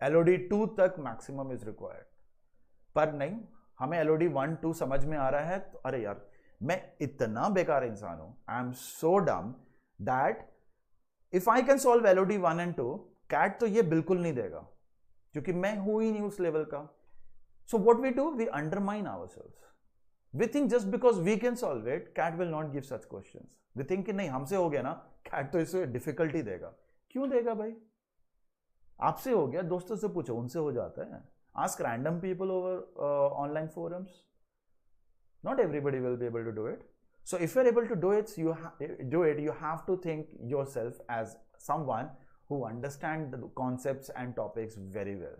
LRDI 2 तक maximum is required. पर नहीं, हमें LRDI 1, 2 समझ में आ रहा है तो अरे यार मैं इतना बेकार इंसान हूं. I am so dumb that if I can solve LRDI 1 and 2, CAT तो ये बिल्कुल नहीं देगा क्योंकि मैं हूं ही नहीं उस लेवल का. So what we do, we undermine ourselves. We think just because we can solve it, CAT will not give such questions. We think कि नहीं हमसे हो गया ना, कैट तो इसे डिफिकल्टी देगा. क्यों देगा भाई? आपसे हो गया, दोस्तों से पूछो, उनसे हो जाता है. Ask random people over online forums. Not everybody will be able to do it. So if you are able to do it, you have to think yourself as someone who understand the concepts and topics very well.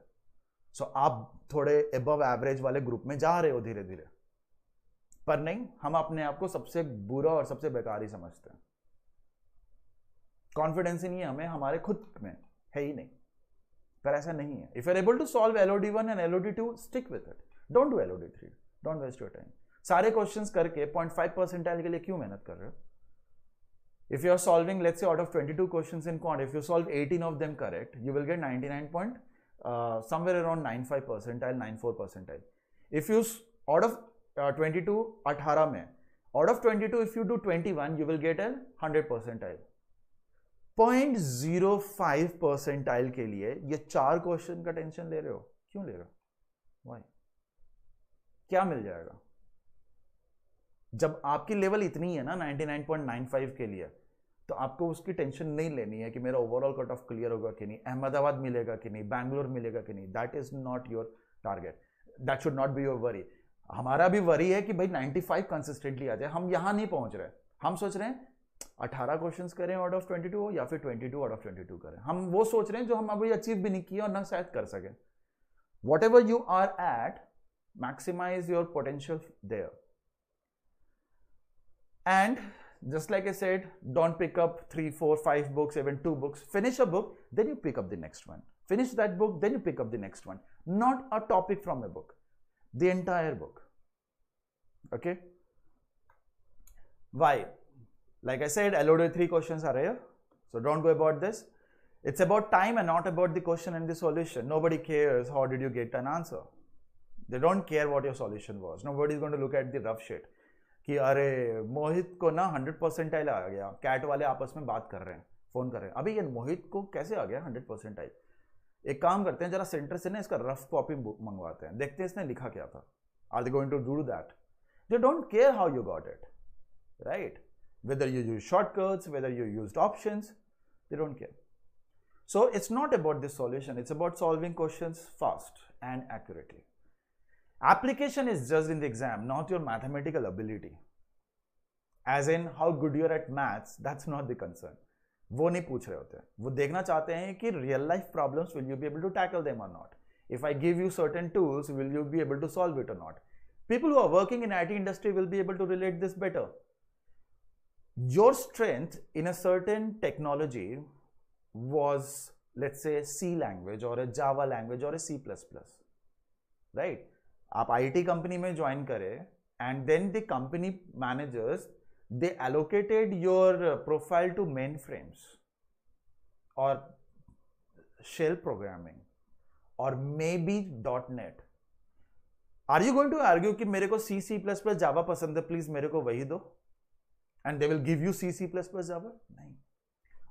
So आप थोड़े above average वाले group में जा रहे हो धीरे धीरे, पर नहीं, हम अपने आप को सबसे बुरा और सबसे बेकार ही समझते हैं. कॉन्फिडेंस ही नहीं है हमें हमारे खुद में, है ही नहीं. पर ऐसा नहीं है. If you are able to solve LRDI 1 and LRDI 2, stick with it. Don't do LRDI 3. Don't waste your time. सारे क्वेश्चंस करके 0.5 परसेंटाइल के लिए क्यों मेहनत कर रहे हो? If you are solving, let's say, out of 22 questions in quant, if you solve 18 of them correct, you will get 99 somewhere around 95 percentile, 94 percentile. If you out of 22, 18 में Out of 22, if you do 21, you will get a 100 percentile. 0.05 percentile के लिए ये 4 question का tension ले रहे हो? क्यों ले रहे हो? Why? क्या मिल जाएगा? जब आपकी लेवल इतनी है ना 99.95 के लिए, तो आपको उसकी टेंशन नहीं लेनी है कि मेरा ओवरऑल कट ऑफ क्लियर होगा कि नहीं, अहमदाबाद मिलेगा कि नहीं, बैंगलोर मिलेगा कि नहीं. That is not your target. That should not be your worry. हमारा भी वरी है कि भाई 95 कंसिस्टेंटली आ जाए. हम यहां नहीं पहुंच रहे. हम सोच रहे हैं 18 क्वेश्चंस करें आउट ऑफ 22 हो या फिर 22 आउट ऑफ 22 करें. हम वो सोच रहे हैं जो हम अभी अचीव भी नहीं किया और ना शायद कर सके. Whatever you are at, maximise your potential there. And just like I said, don't pick up 3, 4, 5 books, even 2 books. Finish a book, then you pick up the next one. Finish that book, then you pick up the next one. Not a topic from a book, the entire book. Okay? Why? Like I said, LRDI 3 questions are here, so don't go about this. It's about time and not about the question and the solution. Nobody cares how did you get an answer. They don't care what your solution was. Nobody is going to look at the rough shit. कि अरे मोहित को ना 100 percentile आ गया. Cat वाले आपस में बात कर रहे हैं, फोन कर रहे हैं, अभी ये मोहित को कैसे आ गया 100 परसेंटाइल. एक काम करते हैं, जरा सेंटर से ना इसका रफ कॉपी मंगवाते हैं, देखते हैं इसने लिखा क्या था. Are they going to do that? They don't care how you got it, right? Whether you use shortcuts, whether you used options, they don't care. So it's not about this solution, it's about solving questions fast and accurately. Application is just in the exam, not your mathematical ability. As in how good you are at maths, that's not the concern. वो नहीं पूछ रहे होते हैं. वो देखना चाहते हैं कि real life problems, will you be able to tackle them or not? If I give you certain tools, will you be able to solve it or not? People who are working in IT industry will be able to relate this better. Your strength in a certain technology was, let's say, C language or a Java language or a C++, right? आप IT company में join करें and then the company managers they allocated your profile to mainframes और shell programming और may be .NET. Are you going to argue कि मेरे को C++ जावा पसंद है, प्लीज मेरे को वही दो, and they will give you C++ जावा? नहीं.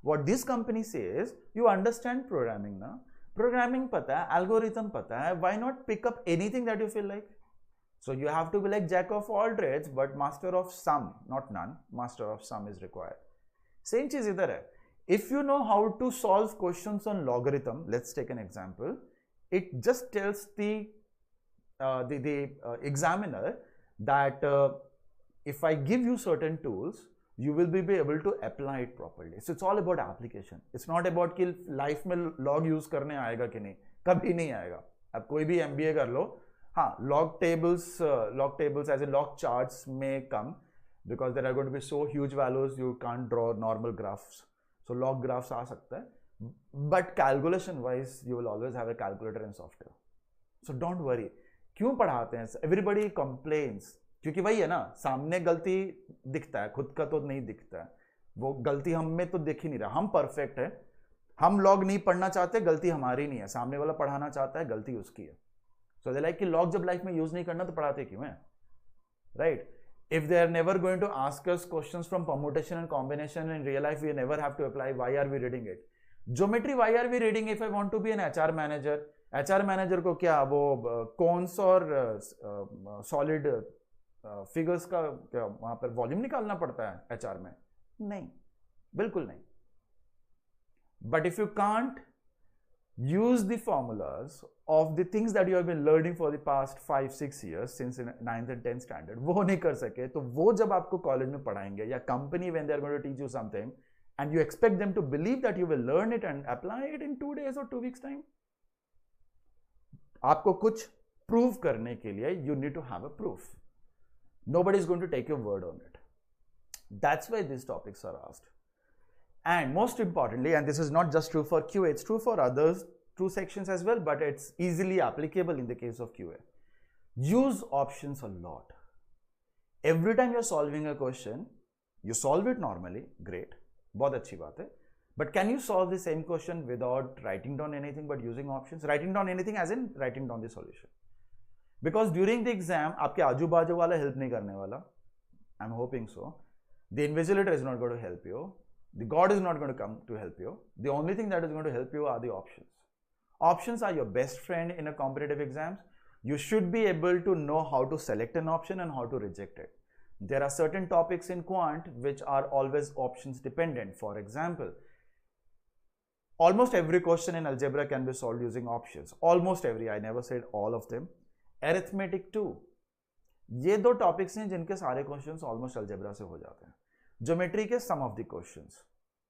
What this company says, you understand programming ना, प्रोग्रामिंग पता है, एल्गोरिथम पता है, why not pick up anything that you feel like? So you have to be like jack of all trades but master of some, not none. Master of some is required. Same चीज इधर है. If you know how to solve questions on logarithm, let's take an example. It just tells the examiner that if I give you certain tools, you will be able to apply it properly. So it's all about application. It's not about कि life में log use करने आएगा कि नहीं, कभी नहीं आएगा. अब कोई भी MBA कर लो, हाँ, log tables as in log charts may come because there are going to be so huge values you can't draw normal graphs. So log graphs आ सकता है, but calculation wise you will always have a calculator and software. So don't worry. क्यों पढ़ाते हैं? Everybody complains. क्योंकि वही है ना, सामने गलती दिखता है, खुद का तो नहीं दिखता है. वो गलती हम में तो दिख ही नहीं रहा. हम परफेक्ट है, हम लॉग नहीं पढ़ना चाहते, गलती हमारी नहीं है, सामने वाला पढ़ाना चाहता है, गलती उसकी है. सो दे लाइक कि लॉग जब लाइफ में यूज नहीं करना तो पढ़ाते क्यों है, right? If they are never going to ask us questions from permutation and combination in real life, we never have to apply. Why are we reading it? Geometry why are we reading if I want to be an HR manager? HR manager को क्या वो cons और solid figures का क्या वहां पर volume निकालना पड़ता है HR में? नहीं, बिल्कुल नहीं. But if you can't use the formulas of the things that you have been learning for the past 5-6 years since 9th and 10th standard, वो नहीं कर सके, तो वो जब आपको कॉलेज में पढ़ाएंगे या company when they are going to teach you something and you expect them to believe that you will learn it and apply it in 2 days or 2 weeks time, आपको कुछ प्रूव करने के लिए you need to have a proof. Nobody is going to take your word on it. That's why these topics are asked. And most importantly, and this is not just true for QA, it's true for others, true sections as well, but it's easily applicable in the case of QA. Use options a lot. Every time you're solving a question, you solve it normally, great, बहुत अच्छी बात है. But can you solve the same question without writing down anything but using options? Writing down anything as in writing down the solution. Because during the exam, आपके आजू बाजू वाला help नहीं करने वाला, I'm hoping so. The invigilator is not going to help you. The God is not going to come to help you. The only thing that is going to help you are the options. Options are your best friend in a competitive exams. You should be able to know how to select an option and how to reject it. There are certain topics in quant which are always options dependent. For example, almost every question in algebra can be solved using options. Almost every, I never said all of them. Arithmetic too. ये दो topics हैं जिनके सारे questions almost algebra से हो जाते हैं. Geometry के some of the questions,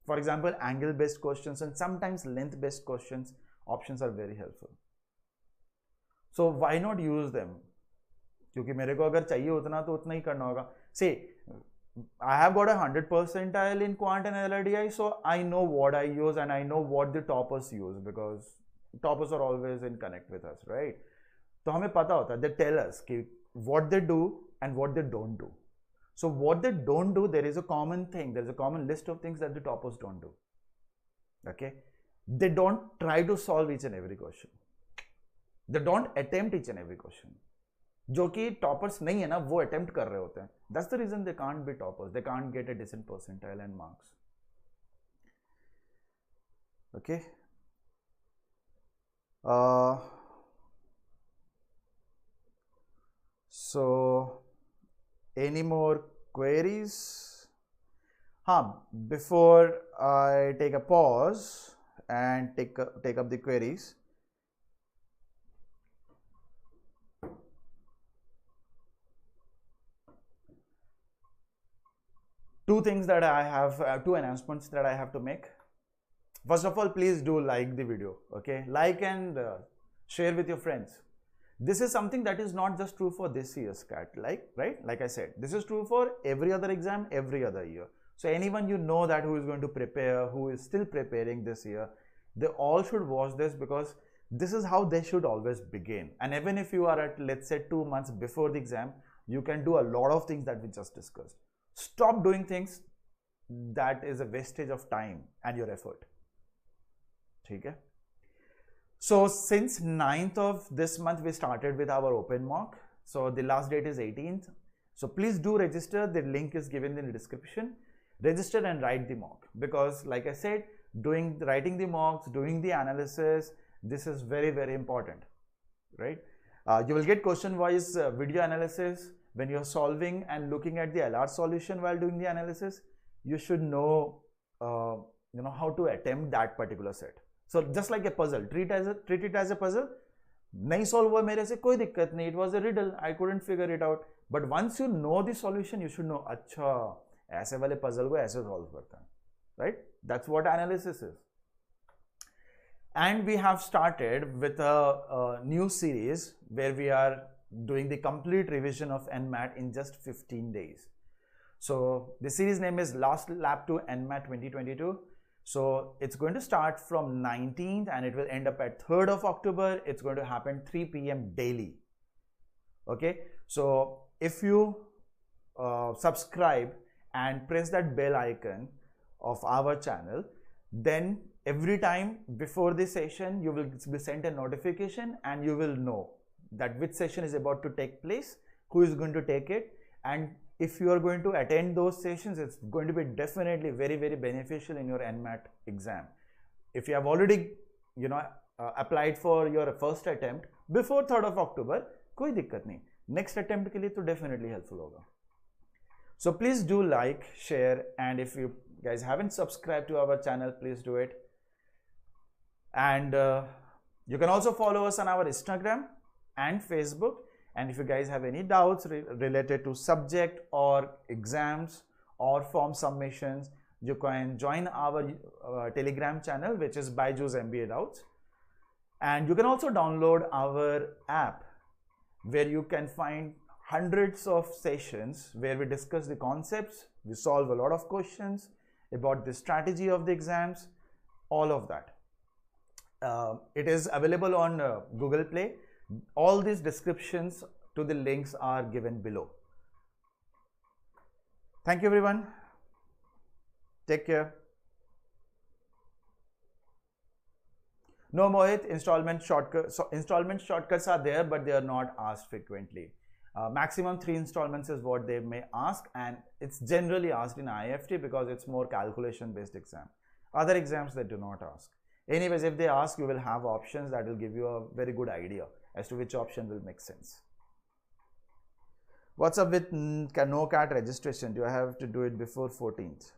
for example angle based questions and sometimes length based questions, options are very helpful. So why not use them? क्योंकि मेरे को अगर चाहिए उतना तो उतना ही करना होगा. सी, I have got a 100 percentile in quant and LRDI, so I know what I use and I know what the toppers use because toppers are always in connect with us, right? तो हमें पता होता है, they tell us कि what they do and what they don't do. So what they don't do, there is a common thing, there is a common list of things that the toppers don't do. Okay? They don't try to solve each and every question. They don't attempt each and every question. जो कि toppers नहीं है ना, वो attempt कर रहे होते हैं. That's the reason they can't be toppers, they can't get a decent percentile and marks. Okay, so any more queries? हाँ, before I take a pause and take up the queries. Two things that I have, two announcements that I have to make. First of all, please do like the video, okay? Like and share with your friends. This is something that is not just true for this year's CAT, right? Like I said, this is true for every other exam, every other year. So anyone you know that who is going to prepare, who is still preparing this year, they all should watch this because this is how they should always begin. And even if you are at, let's say, 2 months before the exam, you can do a lot of things that we just discussed. Stop doing things that is a wastage of time and your effort. Okay? So since 9th of this month we started with our open mock. So the last date is 18th. So please do register. The link is given in the description. Register and write the mock because like I said, writing the mocks, doing the analysis, this is very, very important, right? You will get question wise video analysis. When you're solving and looking at the LR solution while doing the analysis, you should know, how to attempt that particular set. So just like a puzzle, treat it as a puzzle. नहीं solve हुआ मेरे से कोई दिक्कत नहीं. It was a riddle. I couldn't figure it out. But once you know the solution, you should know, अच्छा ऐसे वाले puzzle को ऐसे solve करता है, right? That's what analysis is. And we have started with a new series where we are doing the complete revision of NMAT in just 15 days. So the series name is Last Lap to NMAT 2022. So it's going to start from 19th and it will end up at 3rd of October. It's going to happen 3 p.m. daily. Okay, so if you subscribe and press that bell icon of our channel, then every time before the session you will be sent a notification and you will know that which session is about to take place, who is going to take it, and if you are going to attend those sessions, it's going to be definitely very, very beneficial in your NMAT exam. If you have already, applied for your first attempt before 3rd of October, कोई दिक्कत नहीं. Next attempt के लिए तो definitely helpful होगा. So please do like, share, and if you guys haven't subscribed to our channel, please do it. And you can also follow us on our Instagram and Facebook, and if you guys have any doubts related to subject or exams or form submissions, you can join our Telegram channel, which is BYJU'S MBA Doubts, and you can also download our app where you can find hundreds of sessions where we discuss the concepts, we solve a lot of questions about the strategy of the exams, all of that. It is available on Google Play. All these descriptions to the links are given below. Thank you everyone. Take care. No Mohit, installment shortcuts are there, but they are not asked frequently. Maximum 3 installments is what they may ask, and it's generally asked in IFT because it's more calculation based exam. Other exams they do not ask. Anyways, if they ask, you will have options that will give you a very good idea as to which option will make sense. What's up with no CAT registration? Do I have to do it before 14th?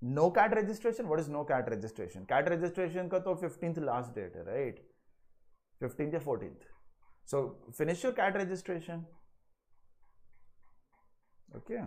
No CAT registration? What is no CAT registration? CAT registration ka to 15th last date, right? 15th or 14th. So finish your CAT registration. Okay.